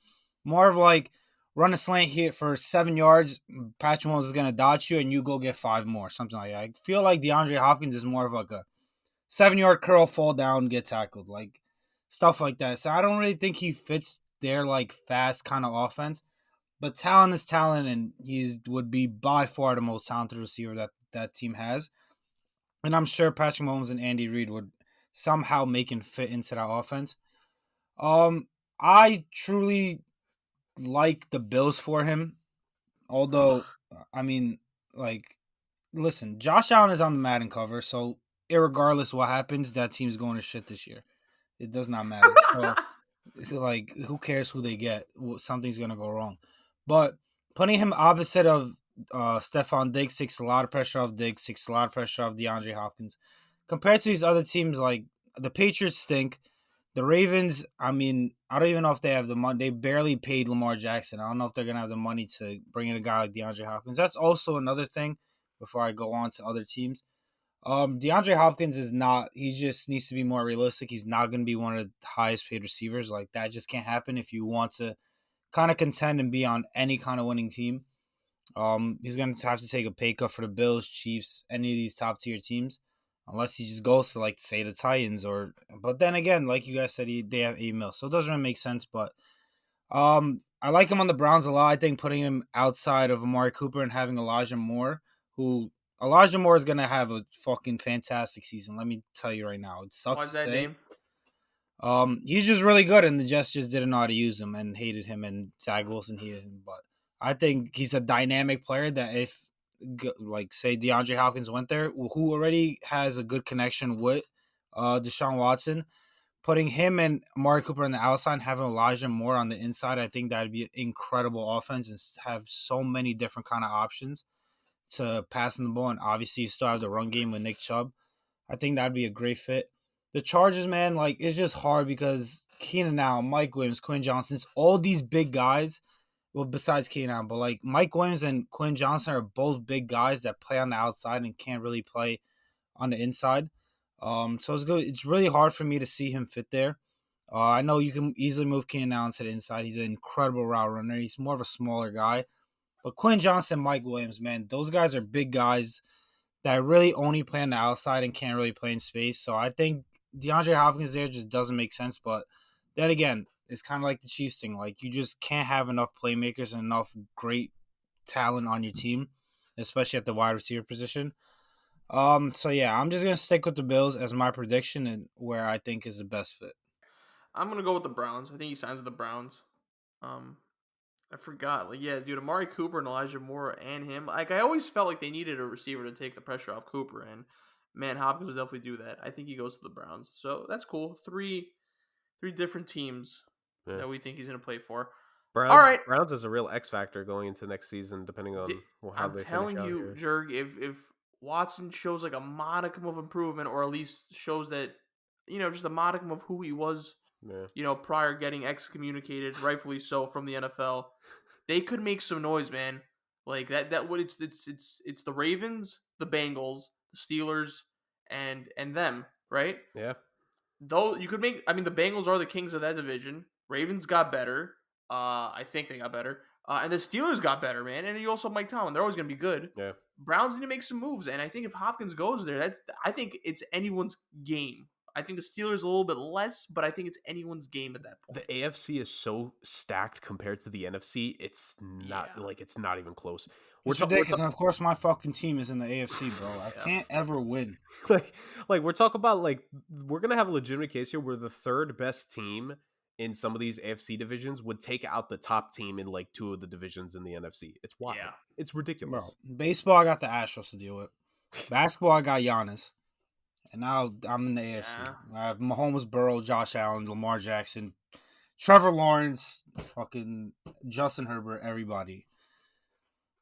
More of like, run a slant here for 7 yards, Patrick Mahomes is going to dodge you, and you go get 5 more, something like that. I feel like DeAndre Hopkins is more of like a 7-yard curl, fall down, get tackled, like stuff like that. So I don't really think he fits their, like, fast kind of offense. But talent is talent, and he would be by far the most talented receiver that team has. And I'm sure Patrick Mahomes and Andy Reid would somehow make him fit into that offense. I truly like the Bills for him. Although, I mean, like, listen, Josh Allen is on the Madden cover, so irregardless what happens, that team's going to shit this year. It does not matter. So, it's like, who cares who they get? Something's going to go wrong. But putting him opposite of Stephon Diggs takes a lot of pressure off Diggs, takes a lot of pressure off DeAndre Hopkins. Compared to these other teams, like, the Patriots stink. The Ravens, I mean, I don't even know if they have the money. They barely paid Lamar Jackson. I don't know if they're going to have the money to bring in a guy like DeAndre Hopkins. That's also another thing before I go on to other teams. DeAndre Hopkins is not, he just needs to be more realistic. He's not going to be one of the highest paid receivers. Like, that just can't happen if you want to kind of contend and be on any kind of winning team. He's going to have to take a pay cut for the Bills, Chiefs, any of these top tier teams. unless he just goes to like say the Titans or. But then again, like you guys said, they have 8 mil, so it doesn't really make sense. But I like him on the Browns a lot. I think putting him outside of Amari Cooper and having Elijah Moore, who Elijah Moore is gonna have a fucking fantastic season. Let me tell you right now. It sucks Why's to that say. name? He's just really good, and the Jets just didn't know how to use him and hated him, and Zach Wilson hated him. But I think he's a dynamic player that if, like, say DeAndre Hopkins went there, who already has a good connection with Deshaun Watson, putting him and Amari Cooper on the outside and having Elijah Moore on the inside, I think that'd be an incredible offense and have so many different kind of options to passing the ball. And obviously, you still have the run game with Nick Chubb. I think that'd be a great fit. The Chargers, man, like, it's just hard because Keenan Allen, Mike Williams, Quinn Johnson, it's all these big guys. Well, besides Keenan Allen, but like Mike Williams and Quinn Johnson are both big guys that play on the outside and can't really play on the inside. So it's good. It's really hard for me to see him fit there. I know you can easily move Keenan Allen to the inside. He's an incredible route runner. He's more of a smaller guy. But Quinn Johnson, Mike Williams, man, those guys are big guys that really only play on the outside and can't really play in space. So I think DeAndre Hopkins there just doesn't make sense. But then again, it's kind of like the Chiefs thing. Like, you just can't have enough playmakers and enough great talent on your team, especially at the wide receiver position. So yeah, I'm just gonna stick with the Bills as my prediction and where I think is the best fit. I'm gonna go with the Browns. I think he signs with the Browns. I forgot. Like, yeah, dude, Amari Cooper and Elijah Moore and him. Like, I always felt like they needed a receiver to take the pressure off Cooper, and man, Hopkins will definitely do that. I think he goes to the Browns, so that's cool. Three different teams that we think he's gonna play for. Browns, All right, Browns is a real X factor going into next season, depending on how I'm they finish telling out you, here. Jurg, if Watson shows like a modicum of improvement, or at least shows that, just a modicum of who he was, Yeah. Prior getting excommunicated, rightfully so, from the NFL, they could make some noise, man. Like that what it's the Ravens, the Bengals, the Steelers, and them, right? Yeah. Though you could make, I mean, the Bengals are the kings of that division. Ravens got better. I think they got better. And the Steelers got better, man. And you also have Mike Tomlin. They're always going to be good. Yeah. Browns need to make some moves. And I think if Hopkins goes there, I think it's anyone's game. I think the Steelers a little bit less, but I think it's anyone's game at that point. The AFC is so stacked compared to the NFC. It's not it's not even close. It's ridiculous. And of course, my fucking team is in the AFC, bro. I can't ever win. Like we're talking about, like, we're gonna have a legitimate case here where the third best team in some of these AFC divisions would take out the top team in like two of the divisions in the NFC. It's wild. Yeah. It's ridiculous. Bro, baseball, I got the Astros to deal with. Basketball, I got Giannis. And now I'm in the AFC. I have Mahomes, Burrow, Josh Allen, Lamar Jackson, Trevor Lawrence, fucking Justin Herbert, everybody.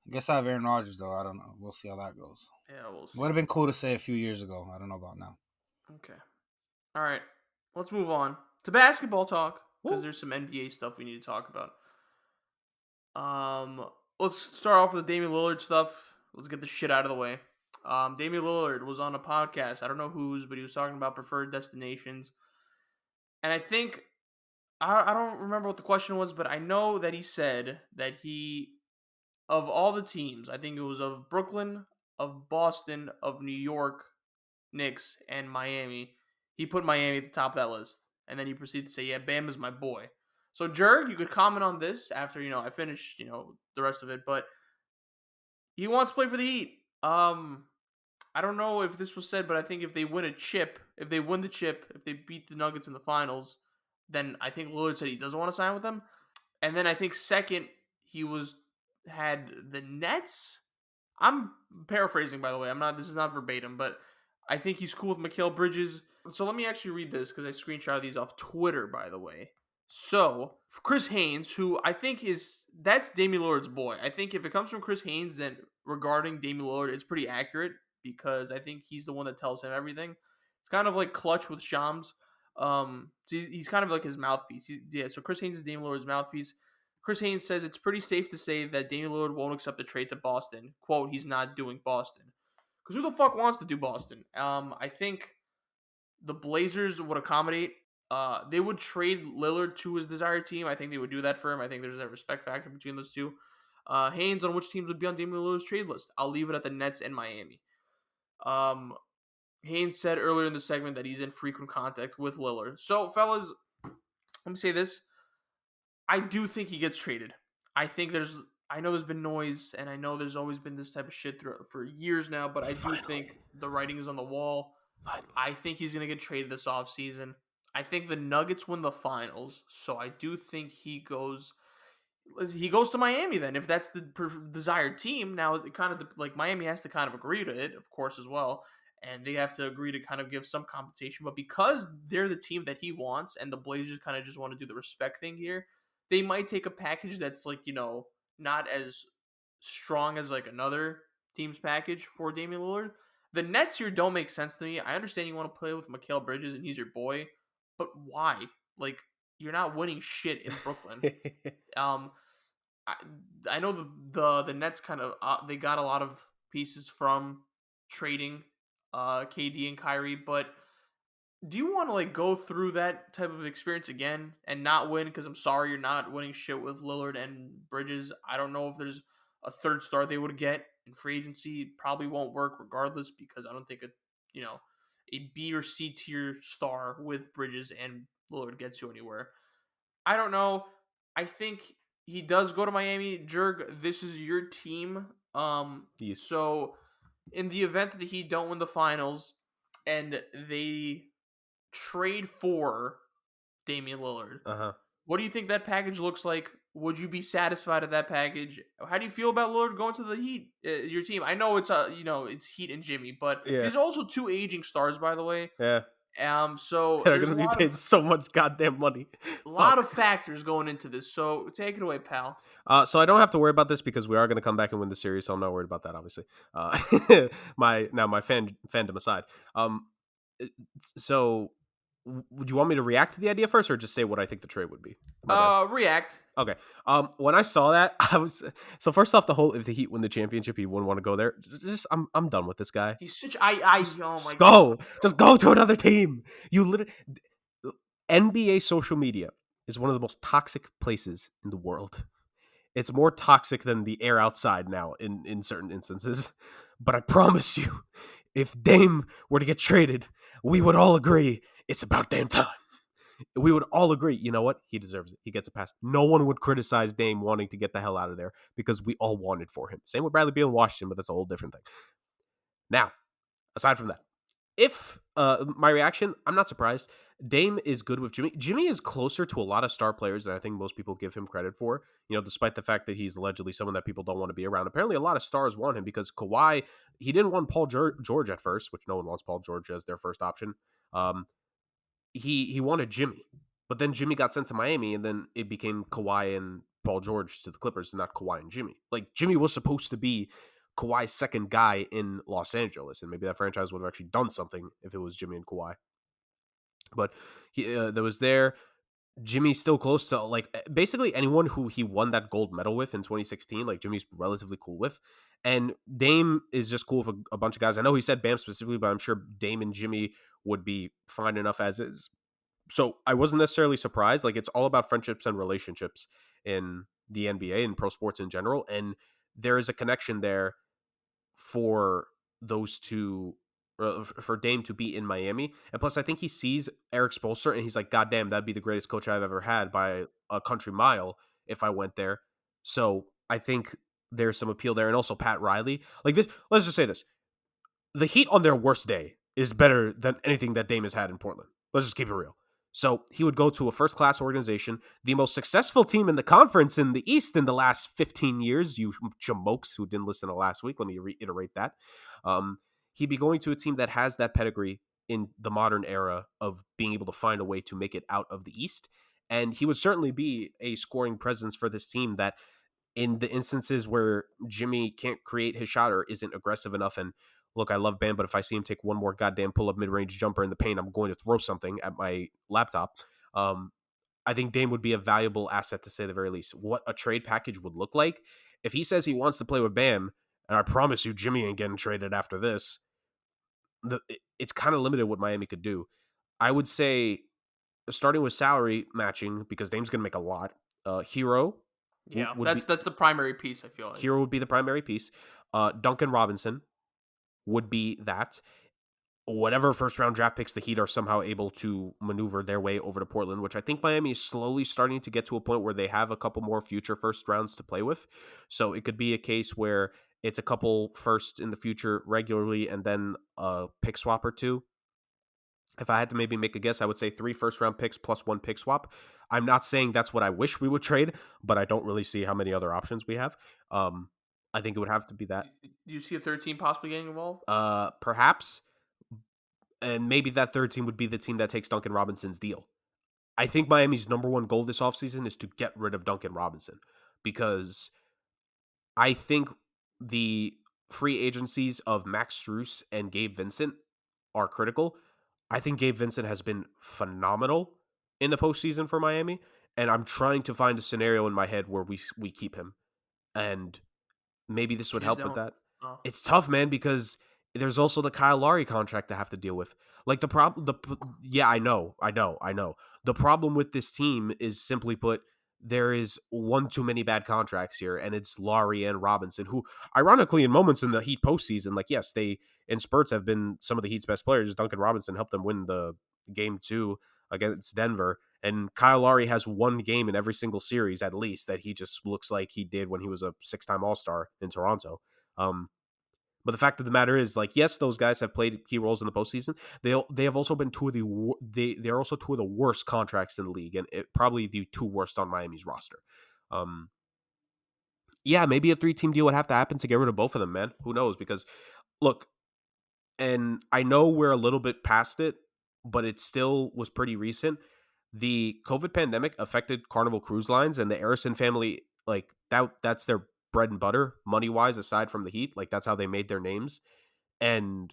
I guess I have Aaron Rodgers, though. I don't know. We'll see how that goes. Yeah, we'll see. Would have been cool to say a few years ago. I don't know about now. Okay. All right. Let's move on to basketball talk, because there's some NBA stuff we need to talk about. Let's start off with the Damian Lillard stuff. Let's get the shit out of the way. Damian Lillard was on a podcast. I don't know whose, but he was talking about preferred destinations. And I think, I don't remember what the question was, but I know that he said that he, of all the teams, I think it was of Brooklyn, of Boston, of New York, Knicks, and Miami, he put Miami at the top of that list. And then he proceeded to say, yeah, Bam is my boy. So, Jurg, you could comment on this after, I finished, the rest of it. But he wants to play for the Heat. I don't know if this was said, but I think if they win the chip, if they beat the Nuggets in the finals, then I think Lillard said he doesn't want to sign with them. And then I think second, he had the Nets. I'm paraphrasing, by the way. This is not verbatim, but I think he's cool with Mikal Bridges. So let me actually read this, because I screenshotted these off Twitter, by the way. So, for Chris Haynes, who I think that's Damian Lillard's boy. I think if it comes from Chris Haynes, then regarding Damian Lillard, it's pretty accurate, because I think he's the one that tells him everything. It's kind of like Clutch with Shams. So he's kind of like his mouthpiece. So Chris Haynes is Damian Lillard's mouthpiece. Chris Haynes says it's pretty safe to say that Damian Lillard won't accept a trade to Boston. Quote, he's not doing Boston. Because who the fuck wants to do Boston? I think the Blazers would accommodate. They would trade Lillard to his desired team. I think they would do that for him. I think there's a respect factor between those two. Haynes on which teams would be on Damian Lillard's trade list. I'll leave it at the Nets and Miami. Haynes said earlier in the segment that he's in frequent contact with Lillard. So, fellas, let me say this. I do think he gets traded. I know there's been noise, and I know there's always been this type of shit for years now, but I do think the writing is on the wall. I think he's going to get traded this offseason. I think the Nuggets win the finals, so I do think he goes to Miami then, if that's the desired team. Now, it kind of like Miami has to kind of agree to it, of course, as well, and they have to agree to kind of give some compensation. But because they're the team that he wants, and the Blazers kind of just want to do the respect thing here, they might take a package that's like not as strong as like another team's package for Damian Lillard. The Nets here don't make sense to me. I understand you want to play with Mikal Bridges and he's your boy, but why? Like, you're not winning shit in Brooklyn. I, I know the Nets kind of they got a lot of pieces from trading KD and Kyrie, but do you want to like go through that type of experience again and not win? Because I'm sorry, you're not winning shit with Lillard and Bridges. I don't know if there's a third star they would get in free agency. It probably won't work regardless, because I don't think a B or C tier star with Bridges and Lillard gets you anywhere. I don't know. I think he does go to Miami. Jurg, this is your team. Yes. So in the event that the Heat don't win the finals and they trade for Damian Lillard, what do you think that package looks like? Would you be satisfied at that package? How do you feel about Lillard going to the Heat, your team? I know it's it's Heat and Jimmy, but these are also two aging stars, by the way. Yeah. So they're going to be paid so much goddamn money. A lot of factors going into this. So take it away, pal. So I don't have to worry about this because we are going to come back and win the series. So I'm not worried about that, obviously. My fandom aside. So would you want me to react to the idea first, or just say what I think the trade would be? React. Okay. When I saw that, so first off, if the Heat win the championship, he wouldn't want to go there. I'm done with this guy. He's such God. Just go to another team. You literally NBA social media is one of the most toxic places in the world. It's more toxic than the air outside now in certain instances. But I promise you, if Dame were to get traded, we would all agree it's about damn time. We would all agree, you know what? He deserves it. He gets a pass. No one would criticize Dame wanting to get the hell out of there because we all wanted for him. Same with Bradley Beal in Washington, but that's a whole different thing. Now, aside from that, if my reaction, I'm not surprised. Dame is good with Jimmy. Jimmy is closer to a lot of star players than I think most people give him credit for. Despite the fact that he's allegedly someone that people don't want to be around. Apparently, a lot of stars want him because Kawhi, he didn't want Paul George at first, which no one wants Paul George as their first option. He wanted Jimmy, but then Jimmy got sent to Miami, and then it became Kawhi and Paul George to the Clippers, and not Kawhi and Jimmy. Like, Jimmy was supposed to be Kawhi's second guy in Los Angeles, and maybe that franchise would have actually done something if it was Jimmy and Kawhi. But there was there. Jimmy's still close to, like, basically anyone who he won that gold medal with in 2016, like, Jimmy's relatively cool with. And Dame is just cool with a bunch of guys. I know he said Bam specifically, but I'm sure Dame and Jimmy would be fine enough as is. So I wasn't necessarily surprised. Like, it's all about friendships and relationships in the NBA and pro sports in general. And there is a connection there for those two, for Dame to be in Miami. And plus, I think he sees Eric Spoelstra and he's like, God damn, that'd be the greatest coach I've ever had by a country mile if I went there. So I think there's some appeal there. And also Pat Riley. Like, this, let's just say this. The Heat on their worst day is better than anything that Dame has had in Portland. Let's just keep it real. So he would go to a first-class organization, the most successful team in the conference in the East in the last 15 years. You jamokes who didn't listen to last week, let me reiterate that. He'd be going to a team that has that pedigree in the modern era of being able to find a way to make it out of the East. And he would certainly be a scoring presence for this team that, in the instances where Jimmy can't create his shot or isn't aggressive enough, and look, I love Bam, but if I see him take one more goddamn pull-up mid-range jumper in the paint, I'm going to throw something at my laptop. I think Dame would be a valuable asset, to say the very least. What a trade package would look like, if he says he wants to play with Bam, and I promise you Jimmy ain't getting traded after this, it's kind of limited what Miami could do. I would say, starting with salary matching, because Dame's going to make a lot, Hero. Yeah, that's the primary piece, I feel like. Hero would be the primary piece. Duncan Robinson would be that. whatever first round draft picks the Heat are somehow able to maneuver their way over to Portland, which I think Miami is slowly starting to get to a point where they have a couple more future first rounds to play with. So it could be a case where it's a couple firsts in the future regularly and then a pick swap or two. If I had to maybe make a guess, I would say 3 first round picks plus 1 pick swap. I'm not saying that's what I wish we would trade, but I don't really see how many other options we have. I think it would have to be that. Do you see a third team possibly getting involved? Perhaps. And maybe that third team would be the team that takes Duncan Robinson's deal. I think Miami's number one goal this offseason is to get rid of Duncan Robinson, because I think the free agencies of Max Strus and Gabe Vincent are critical. I think Gabe Vincent has been phenomenal in the postseason for Miami, and I'm trying to find a scenario in my head where we keep him. And maybe this would help with that. Oh. It's tough, man, because there's also the Kyle Lowry contract to have to deal with. Like I know. The problem with this team is, simply put, there is one too many bad contracts here, and it's Lowry and Robinson, who, ironically, in moments in the Heat postseason, like, yes, they in spurts have been some of the Heat's best players. Duncan Robinson helped them win the game 2 against Denver, and Kyle Lowry has one game in every single series, at least, that he just looks like he did when he was a 6-time All-Star in Toronto. But the fact of the matter is, like, yes, those guys have played key roles in the postseason. They have also been they're also two of the worst contracts in the league, and probably the 2 worst on Miami's roster. Yeah, maybe a 3-team deal would have to happen to get rid of both of them, man. Who knows? Because, look, and I know we're a little bit past it, but it still was pretty recent. The COVID pandemic affected Carnival Cruise Lines, and the Arison family, like, that's their bread and butter, money-wise, aside from the Heat. Like, that's how they made their names. And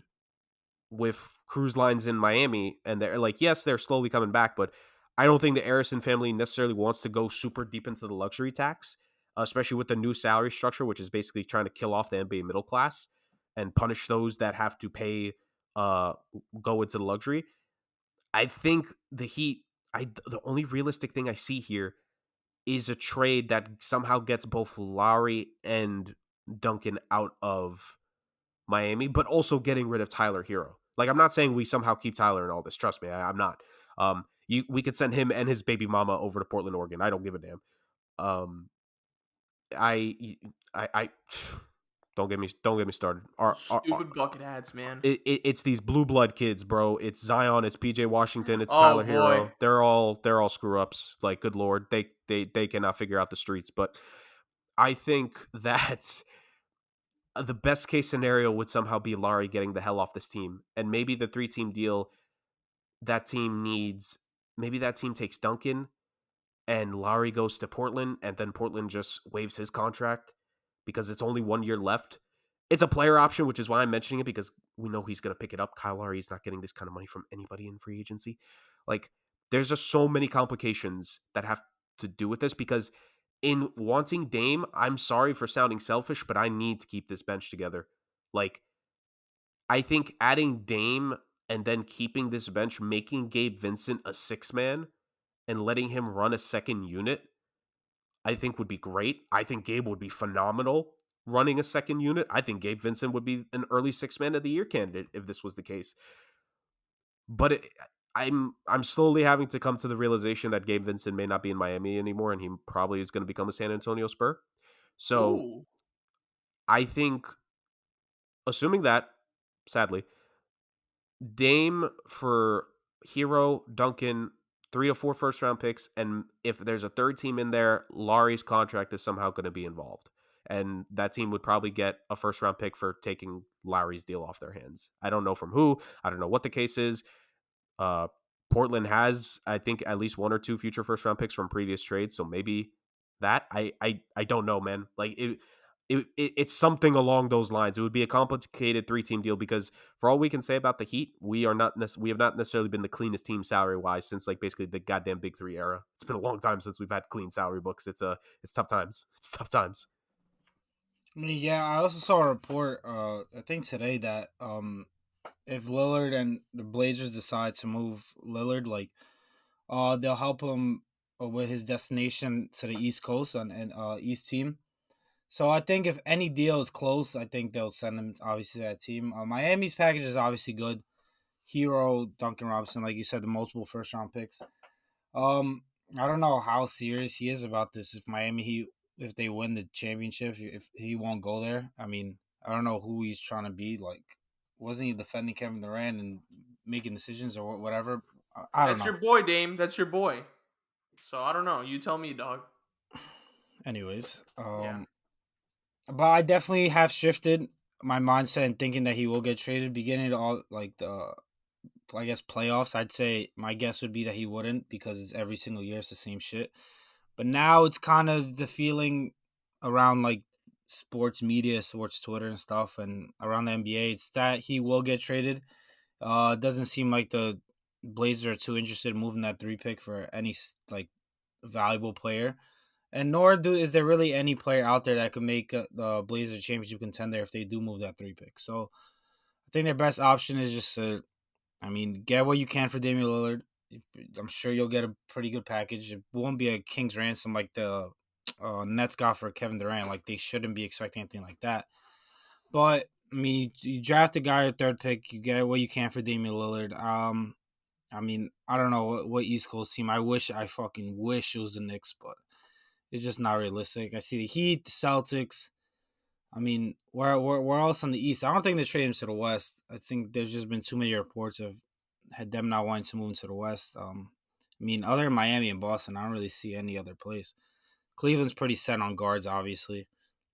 with cruise lines in Miami, and they're like, yes, they're slowly coming back, but I don't think the Arison family necessarily wants to go super deep into the luxury tax, especially with the new salary structure, which is basically trying to kill off the NBA middle class and punish those that have to pay, go into the luxury. I think the Heat, the only realistic thing I see here is a trade that somehow gets both Lowry and Duncan out of Miami, but also getting rid of Tyler Hero. Like, I'm not saying we somehow keep Tyler in all this. Trust me, I'm not. We could send him and his baby mama over to Portland, Oregon. I don't give a damn. I don't get me started. Stupid bucket hats, man. It's these blue blood kids, bro. It's Zion, it's PJ Washington, it's Oh, Tyler boy. Hero. They're all screw ups. Like, good lord, they cannot figure out the streets. But I think that the best case scenario would somehow be Lowry getting the hell off this team, and maybe the 3-team deal that team needs. Maybe that team takes Duncan, and Lowry goes to Portland, and then Portland just waives his contract because it's only 1 year left. It's a player option, which is why I'm mentioning it, because we know he's going to pick it up. Kyle Lowry is not getting this kind of money from anybody in free agency. Like, there's just so many complications that have to do with this, because in wanting Dame, I'm sorry for sounding selfish, but I need to keep this bench together. Like, I think adding Dame and then keeping this bench, making Gabe Vincent a 6-man and letting him run a second unit, I think would be great. I think Gabe would be phenomenal running a second unit. I think Gabe Vincent would be an early 6-man of the year candidate if this was the case. But I'm slowly having to come to the realization that Gabe Vincent may not be in Miami anymore, and he probably is going to become a San Antonio Spur. So Ooh. I think, assuming that, sadly, Dame for Hero, Duncan, 3 to 4 first round picks, and if there's a third team in there, Lowry's contract is somehow going to be involved. And that team would probably get a first round pick for taking Lowry's deal off their hands. I don't know from who. I don't know what the case is. Portland has, I think, at least 1 or 2 future first round picks from previous trades. So maybe that. I don't know, man. Like, it's something along those lines. It would be a complicated 3-team deal, because for all we can say about the Heat, we have not necessarily been the cleanest team salary wise since, like, basically the goddamn Big 3 era. It's been a long time since we've had clean salary books. It's tough times. It's tough times. I mean, yeah, I also saw a report, I think today, that if Lillard and the Blazers decide to move Lillard, like, they'll help him with his destination to the East Coast and East team. So I think if any deal is close, I think they'll send him obviously to that team. Miami's package is obviously good. Hero, Duncan Robinson, like you said, the multiple first round picks. I don't know how serious he is about this. If they win the championship, if he won't go there. I mean, I don't know who he's trying to be. Like, wasn't he defending Kevin Durant and making decisions or whatever? I don't That's know. your boy, Dame. That's your boy. So I don't know. You tell me, dog. Anyways, Yeah. but I definitely have shifted my mindset and thinking that he will get traded beginning to all like the I guess playoffs. I'd say my guess would be that he wouldn't because it's every single year it's the same shit. But now it's kind of the feeling around like sports media, sports Twitter and stuff, and around the NBA. It's that he will get traded. It doesn't seem like the Blazers are too interested in moving that 3 pick for any like valuable player. And nor is there really any player out there that could make the Blazers championship contender if they do move that 3 pick. So I think their best option is just to, get what you can for Damian Lillard. I'm sure you'll get a pretty good package. It won't be a king's ransom like the Nets got for Kevin Durant. Like they shouldn't be expecting anything like that. But you draft a guy at 3rd pick, you get what you can for Damian Lillard. I don't know what East Coast team. I fucking wish it was the Knicks, but it's just not realistic. I see the Heat, the Celtics. Where else on the East? I don't think they trade him to the West. I think there's just been too many reports of had them not wanting to move into the West. Other than Miami and Boston, I don't really see any other place. Cleveland's pretty set on guards, obviously.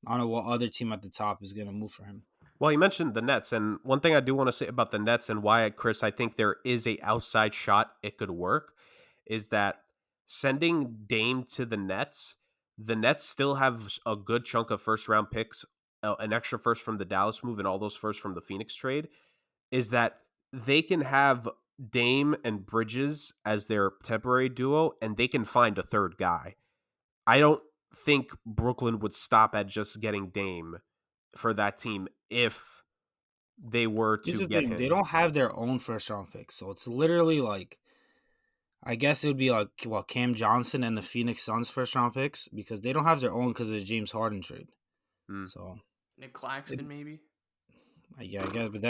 I don't know what other team at the top is going to move for him. Well, you mentioned the Nets, and one thing I do want to say about the Nets and why, Chris, I think there is a outside shot it could work is that sending Dame to the Nets still have a good chunk of first-round picks, an extra first from the Dallas move and all those first from the Phoenix trade, is that they can have Dame and Bridges as their temporary duo, and they can find a third guy. I don't think Brooklyn would stop at just getting Dame for that team if they were Here's to the get thing. They him. don't have their own first-round picks. So it's literally like, I guess it would be like, Cam Johnson and the Phoenix Suns first-round picks because they don't have their own because of the James Harden trade. So Nick Claxton, maybe. Yeah, I guess, but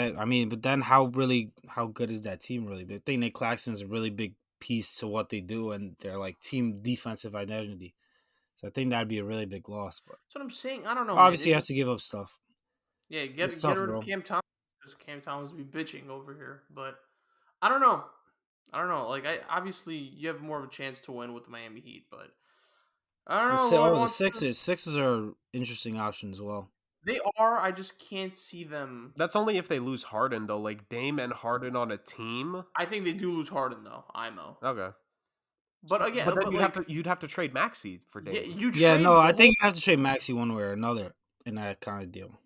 then how good is that team really? But I think Nick Claxton is a really big piece to what they do and their like team defensive identity. So I think that'd be a really big loss. But That's what I'm saying. I don't know, man. obviously, you have to give up stuff. Yeah, It's get tough, rid of bro. Cam Thomas because Cam Thomas be bitching over here. But I don't know. Like obviously you have more of a chance to win with the Miami Heat, but I don't know. Lillard The wants to. Sixers. Sixers are an interesting option as well. They are. I just can't see them. That's only if they lose Harden, though. Like Dame and Harden on a team. I think they do lose Harden though. IMO. Okay, But again, but then like you'd have to trade Maxey for Dame. yeah, you Yeah, trade no, I the think you have to trade Maxey one way or another in that kind of deal.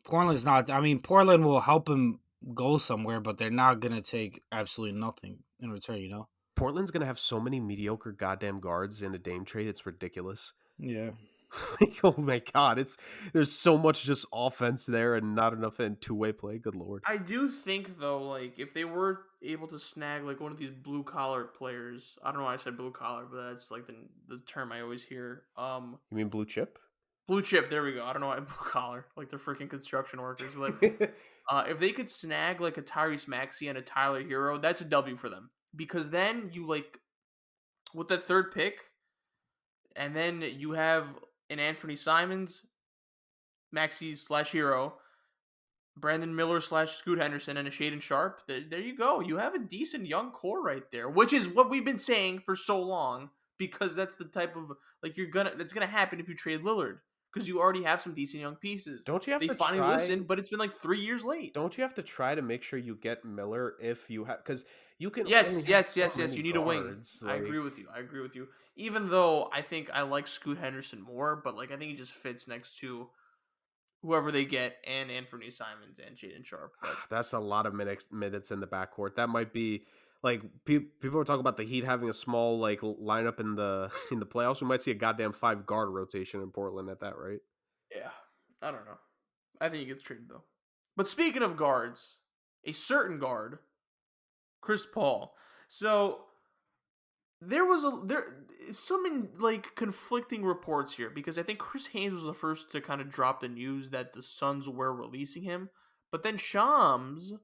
Portland's not. Portland will help him go somewhere, but they're not gonna take absolutely nothing in return. You know. Portland's gonna have so many mediocre goddamn guards in a Dame trade. It's ridiculous. Yeah. Oh my god, there's so much just offense there and not enough in two-way play. Good lord. I do think though, like if they were able to snag like one of these blue collar players, I don't know why I said blue collar, but that's like the term I always hear. You mean blue chip? Blue chip, there we go. I don't know why blue collar, like they're freaking construction workers. But if they could snag like a Tyrese Maxey and a Tyler Hero, that's a W for them. Because then you like with the 3rd pick, and then you have an Anthony Simons, Maxey / Hero, Brandon Miller / Scoot Henderson, and a Shaden Sharp. There you go. You have a decent young core right there, which is what we've been saying for so long. Because that's the type of like that's gonna happen if you trade Lillard. Because you already have some decent young pieces. Don't you have they to finally try... listen, but it's been like 3 years late. Don't you have to try to make sure you get Miller if you have... Because you can... Yes. You need a wing. Like... I agree with you. Even though I think I like Scoot Henderson more, but like I think he just fits next to whoever they get and Anthony Simons and Shaden Sharp. But... That's a lot of minutes in the backcourt. That might be... Like people are talking about the Heat having a small like lineup in the playoffs. We might see a goddamn 5 guard rotation in Portland at that rate. Yeah, I don't know. I think he gets traded though. But speaking of guards, a certain guard, Chris Paul. So there some like conflicting reports here because I think Chris Haynes was the first to kind of drop the news that the Suns were releasing him, but then Shams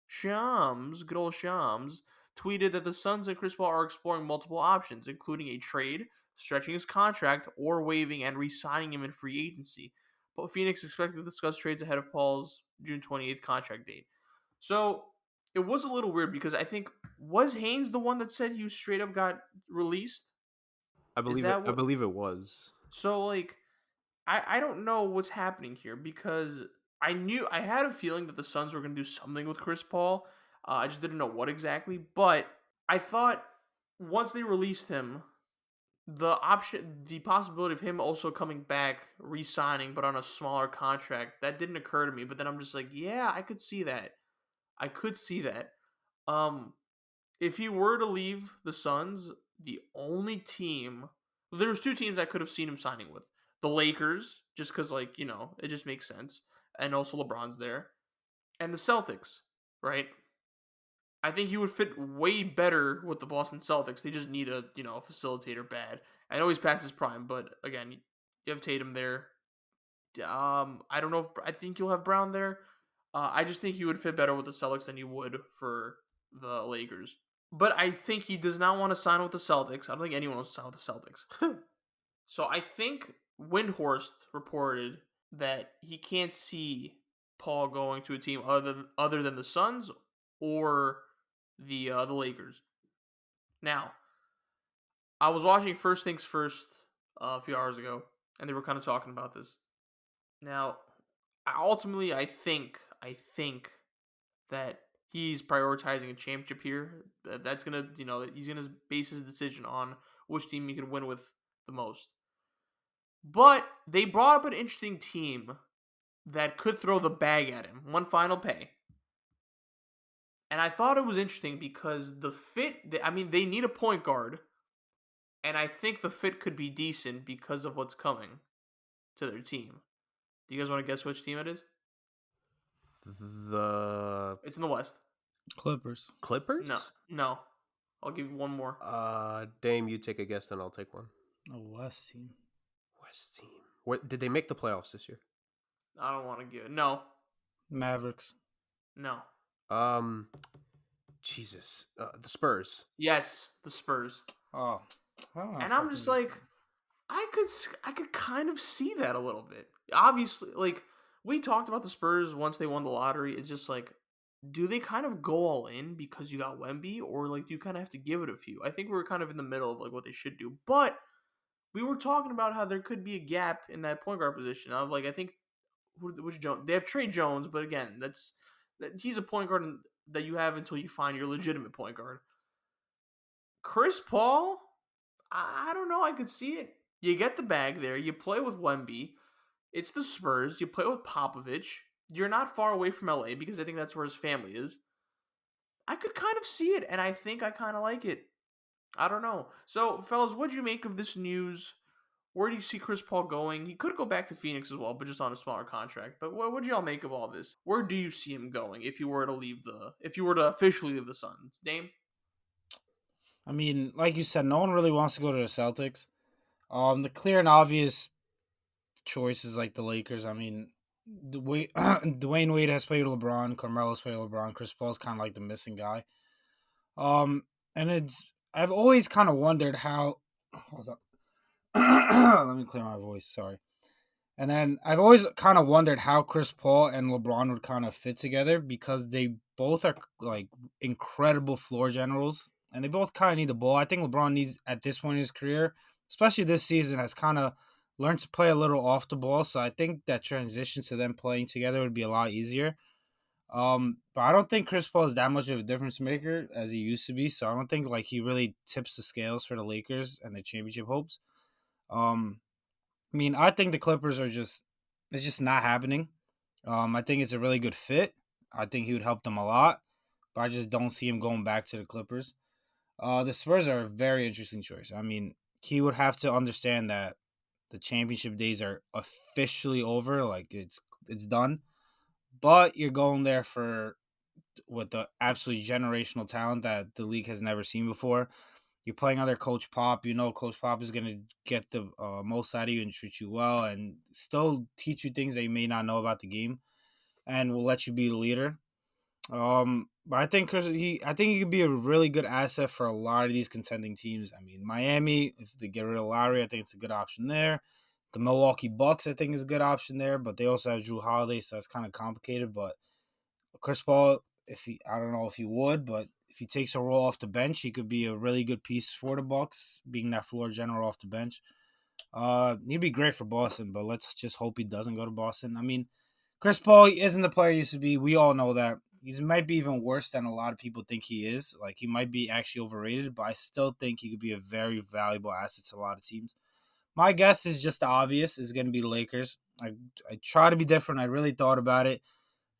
Shams, good old Shams, tweeted that the Suns and Chris Paul are exploring multiple options, including a trade, stretching his contract, or waiving and re-signing him in free agency. But Phoenix expected to discuss trades ahead of Paul's June 28th contract date. So it was a little weird because I think, was Haynes the one that said you straight up got released? Is that I what? believe it was. So like, I don't know what's happening here because I had a feeling that the Suns were going to do something with Chris Paul. I just didn't know what exactly, but I thought once they released him, the possibility of him also coming back, re-signing, but on a smaller contract, that didn't occur to me. But then I'm just like, yeah, I could see that. I could see that. Um, if he were to leave the Suns, the only team, there was two teams I could have seen him signing with. The Lakers, just because, like, it just makes sense. And also LeBron's there. And the Celtics, right? I think he would fit way better with the Boston Celtics. They just need a facilitator bad. I know he's past his prime, but again, you have Tatum there. I don't know if I think you'll have Brown there. I just think he would fit better with the Celtics than you would for the Lakers. But I think he does not want to sign with the Celtics. I don't think anyone wants to sign with the Celtics. So I think Windhorst reported that he can't see Paul going to a team other than the Suns or the Lakers. Now, I was watching First Things First a few hours ago, and they were kind of talking about this. Now, I think that he's prioritizing a championship here. That's gonna, he's gonna base his decision on which team he can win with the most. But they brought up an interesting team that could throw the bag at him. One final pay. And I thought it was interesting because the fit, they need a point guard. And I think the fit could be decent because of what's coming to their team. Do you guys want to guess which team it is? It's in the West. Clippers. No. I'll give you one more. Dame, you take a guess, then I'll take one. A West team. West team. What did they make the playoffs this year? I don't want to give it. No. Mavericks. No. Jesus. The Spurs. Yes, the Spurs. Oh. And I'm just like, I could kind of see that a little bit. Obviously, like, we talked about the Spurs once they won the lottery. It's just like, do they kind of go all in because you got Wemby, or like do you kind of have to give it a few? I think we're kind of in the middle of like what they should do. But we were talking about how there could be a gap in that point guard position. I was like, I think which Jones? They have Trey Jones, but again, he's a point guard that you have until you find your legitimate point guard. Chris Paul, I don't know. I could see it. You get the bag there. You play with Wemby. It's the Spurs. You play with Popovich. You're not far away from LA because I think that's where his family is. I could kind of see it, and I think I kind of like it. I don't know. So, fellas, what do you make of this news? Where do you see Chris Paul going? He could go back to Phoenix as well, but just on a smaller contract. But what do y'all make of all this? Where do you see him going if you were to officially leave the Suns? Dame? I mean, like you said, no one really wants to go to the Celtics. The clear and obvious choices like the Lakers. I mean, Dwayne Wade has played with LeBron, Carmelo's played with LeBron, Chris Paul's kind of like the missing guy. And I've always kind of wondered how. Hold up. Let me clear my voice. Sorry. And then I've always kind of wondered how Chris Paul and LeBron would kind of fit together because they both are like incredible floor generals and they both kind of need the ball. I think LeBron needs at this point in his career, especially this season, has kind of learned to play a little off the ball. So I think that transition to them playing together would be a lot easier. But I don't think Chris Paul is that much of a difference maker as he used to be. So I don't think like he really tips the scales for the Lakers and the championship hopes. I mean, I think the Clippers it's just not happening. I think it's a really good fit. I think he would help them a lot, but I just don't see him going back to the Clippers. The Spurs are a very interesting choice. I mean, he would have to understand that the championship days are officially over. Like it's done, but you're going there with the absolutely generational talent that the league has never seen before. You're playing under Coach Pop. You know Coach Pop is going to get the most out of you and treat you well and still teach you things that you may not know about the game and will let you be the leader. But I think he could be a really good asset for a lot of these contending teams. I mean, Miami, if they get rid of Lowry, I think it's a good option there. The Milwaukee Bucks, I think, is a good option there, but they also have Drew Holiday, so that's kind of complicated. But Chris Paul, I don't know if he would, but if he takes a role off the bench, he could be a really good piece for the Bucks, being that floor general off the bench. He'd be great for Boston, but let's just hope he doesn't go to Boston. I mean, Chris Paul isn't the player he used to be. We all know that. He might be even worse than a lot of people think he is. Like, he might be actually overrated, but I still think he could be a very valuable asset to a lot of teams. My guess is just the obvious, is going to be the Lakers. I try to be different. I really thought about it,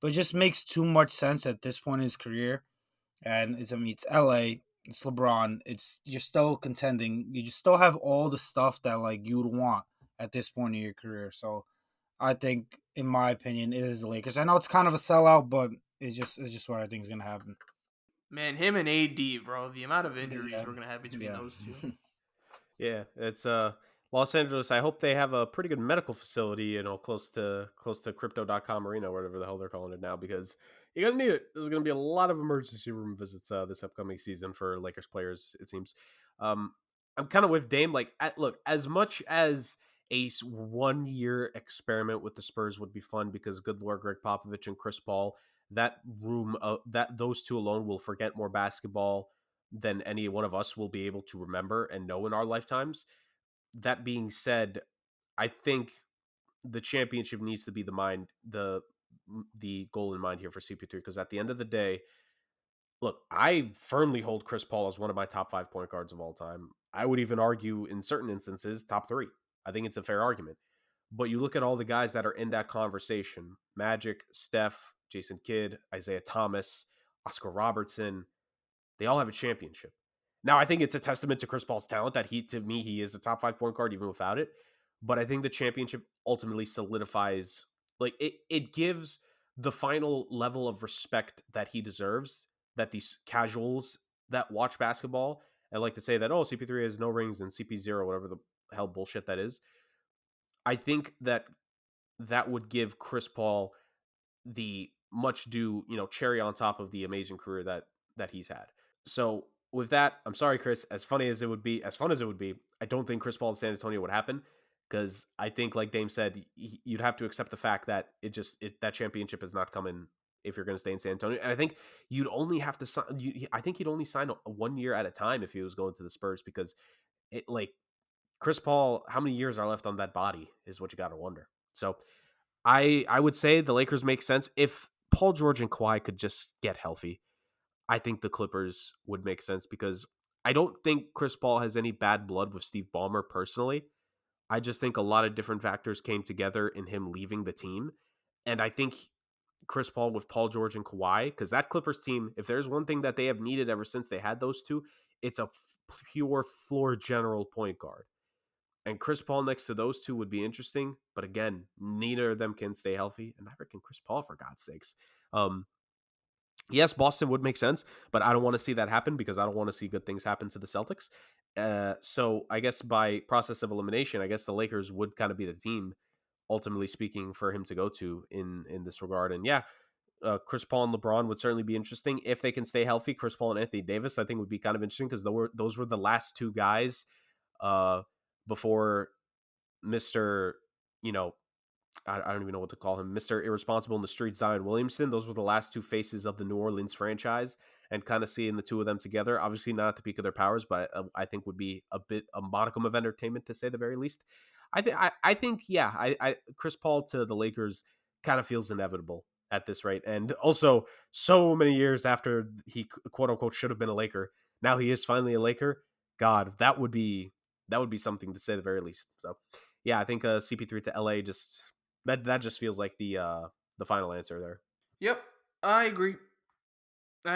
but it just makes too much sense at this point in his career. And it's LA, it's LeBron. You're still contending. You just still have all the stuff that like you would want at this point in your career. So I think, in my opinion, it is the Lakers. I know it's kind of a sellout, but it's just what I think is gonna happen. Man, him and AD, bro. The amount of injuries we're gonna have between those two. Yeah, it's Los Angeles. I hope they have a pretty good medical facility, close to crypto.com arena, whatever the hell they're calling it now, because you're gonna need it. There's gonna be a lot of emergency room visits this upcoming season for Lakers players, it seems. I'm kind of with Dame. Like, look, as much as a 1 year experiment with the Spurs would be fun, because good Lord, Greg Popovich and Chris Paul, that room, that those two alone will forget more basketball than any one of us will be able to remember and know in our lifetimes. That being said, I think the championship needs to be the goal in mind here for CP3, because at the end of the day, look, I firmly hold Chris Paul as one of my top 5 point guards of all time. I would even argue in certain instances top 3. I think it's a fair argument. But you look at all the guys that are in that conversation: Magic, Steph, Jason Kidd, Isaiah Thomas, Oscar Robertson. They all have a championship. Now, I think it's a testament to Chris Paul's talent that he is a top 5 point guard even without it. But I think the championship ultimately solidifies, like, it gives the final level of respect that he deserves, that these casuals that watch basketball and like to say that, oh, CP3 has no rings and CP0, whatever the hell bullshit that is. I think that would give Chris Paul the much due, cherry on top of the amazing career that he's had. So with that, I'm sorry, Chris. As fun as it would be, I don't think Chris Paul in San Antonio would happen, because I think, like Dame said, you'd have to accept the fact that that championship is not coming if you're going to stay in San Antonio. And I think you'd only have to sign. I think he'd only sign a 1 year at a time if he was going to the Spurs, because Chris Paul, how many years are left on that body is what you got to wonder. So I would say the Lakers make sense if Paul George and Kawhi could just get healthy. I think the Clippers would make sense, because I don't think Chris Paul has any bad blood with Steve Ballmer personally. I just think a lot of different factors came together in him leaving the team. And I think Chris Paul with Paul George and Kawhi, because that Clippers team, if there's one thing that they have needed ever since they had those two, it's a pure floor general point guard. And Chris Paul next to those two would be interesting. But again, neither of them can stay healthy. And neither can Chris Paul, for God's sakes. Yes, Boston would make sense, but I don't want to see that happen, because I don't want to see good things happen to the Celtics. So I guess by process of elimination, I guess the Lakers would kind of be the team, ultimately speaking, for him to go to in this regard. And yeah, Chris Paul and LeBron would certainly be interesting if they can stay healthy. Chris Paul and Anthony Davis, I think, would be kind of interesting, because those were the last two guys before Mr. I don't even know what to call him, Mr. Irresponsible in the Street, Zion Williamson. Those were the last two faces of the New Orleans franchise, and kind of seeing the two of them together, obviously not at the peak of their powers, but I think would be a modicum of entertainment, to say the very least. I think Chris Paul to the Lakers kind of feels inevitable at this rate, and also so many years after he quote unquote should have been a Laker, now he is finally a Laker. God, that would be something, to say the very least. So yeah, I think CP3 to LA just. That just feels like the final answer there. Yep, I agree. But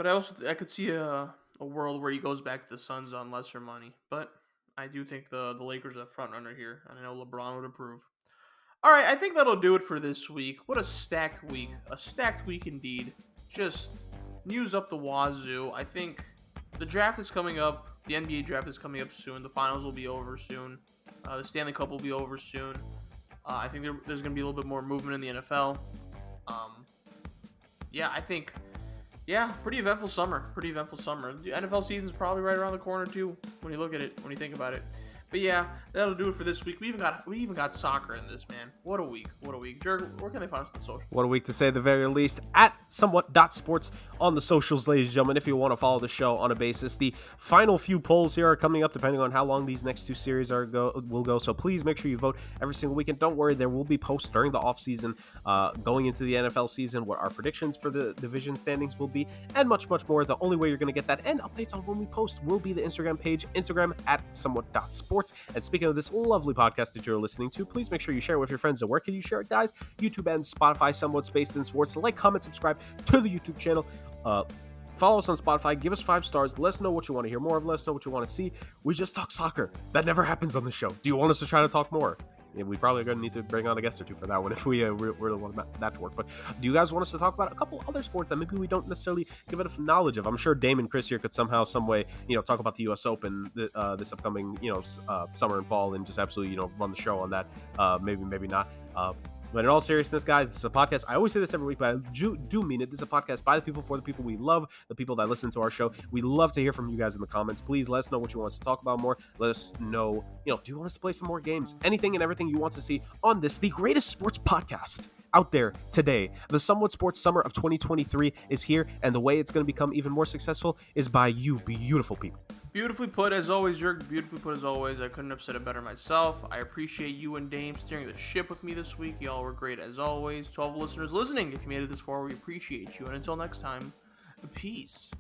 I could see a world where he goes back to the Suns on lesser money. But I do think the Lakers are the front runner here, and I know LeBron would approve. All right, I think that'll do it for this week. What a stacked week. A stacked week indeed. Just news up the wazoo. I think the draft is coming up. The NBA draft is coming up soon. The finals will be over soon. The Stanley Cup will be over soon. I think there's going to be a little bit more movement in the NFL. I think Yeah, pretty eventful summer. The NFL season's probably right around the corner too, when you look at it, when you think about it. But yeah, that'll do it for this week. We even got soccer in this, man. What a week. Jurg, where can they find us on the social? What a week, to say the very least. At somewhat.sports on the socials, ladies and gentlemen, if you want to follow the show on a basis. The final few polls here are coming up depending on how long these next two series will go. So please make sure you vote every single weekend. Don't worry, there will be posts during the offseason going into the NFL season, what our predictions for the division standings will be, and much, much more. The only way you're going to get that and updates on when we post will be the Instagram page, Instagram at somewhat.sports. And speaking of this lovely podcast that you're listening to, please make sure you share it with your friends. And where can you share it, guys? YouTube and Spotify, Somewhat Spaced in Sports. Like, comment, subscribe to the YouTube channel. Follow us on Spotify. Give us 5 stars. Let us know what you want to hear more of. Let us know what you want to see. We just talk soccer. That never happens on the show. Do you want us to try to talk more? Yeah, we probably are going to need to bring on a guest or two for that one if we really want that to work. But do you guys want us to talk about a couple other sports that maybe we don't necessarily give enough knowledge of? I'm sure Dame and Chris here could somehow, some way, talk about the U.S. Open this upcoming, summer and fall, and just absolutely, run the show on that. Maybe not. But in all seriousness, guys, this is a podcast. I always say this every week, but I do mean it. This is a podcast by the people, for the people we love, the people that listen to our show. We love to hear from you guys in the comments. Please let us know what you want us to talk about more. Let us know, do you want us to play some more games? Anything and everything you want to see on this, the greatest sports podcast out there today. The Somewhat Sports Summer of 2023 is here, and the way it's going to become even more successful is by you beautiful people. Beautifully put as always, Jurg. Beautifully put as always. I couldn't have said it better myself. I appreciate you and Dame steering the ship with me this week. Y'all were great as always. To all the listeners listening, if you made it this far, we appreciate you. And until next time, peace.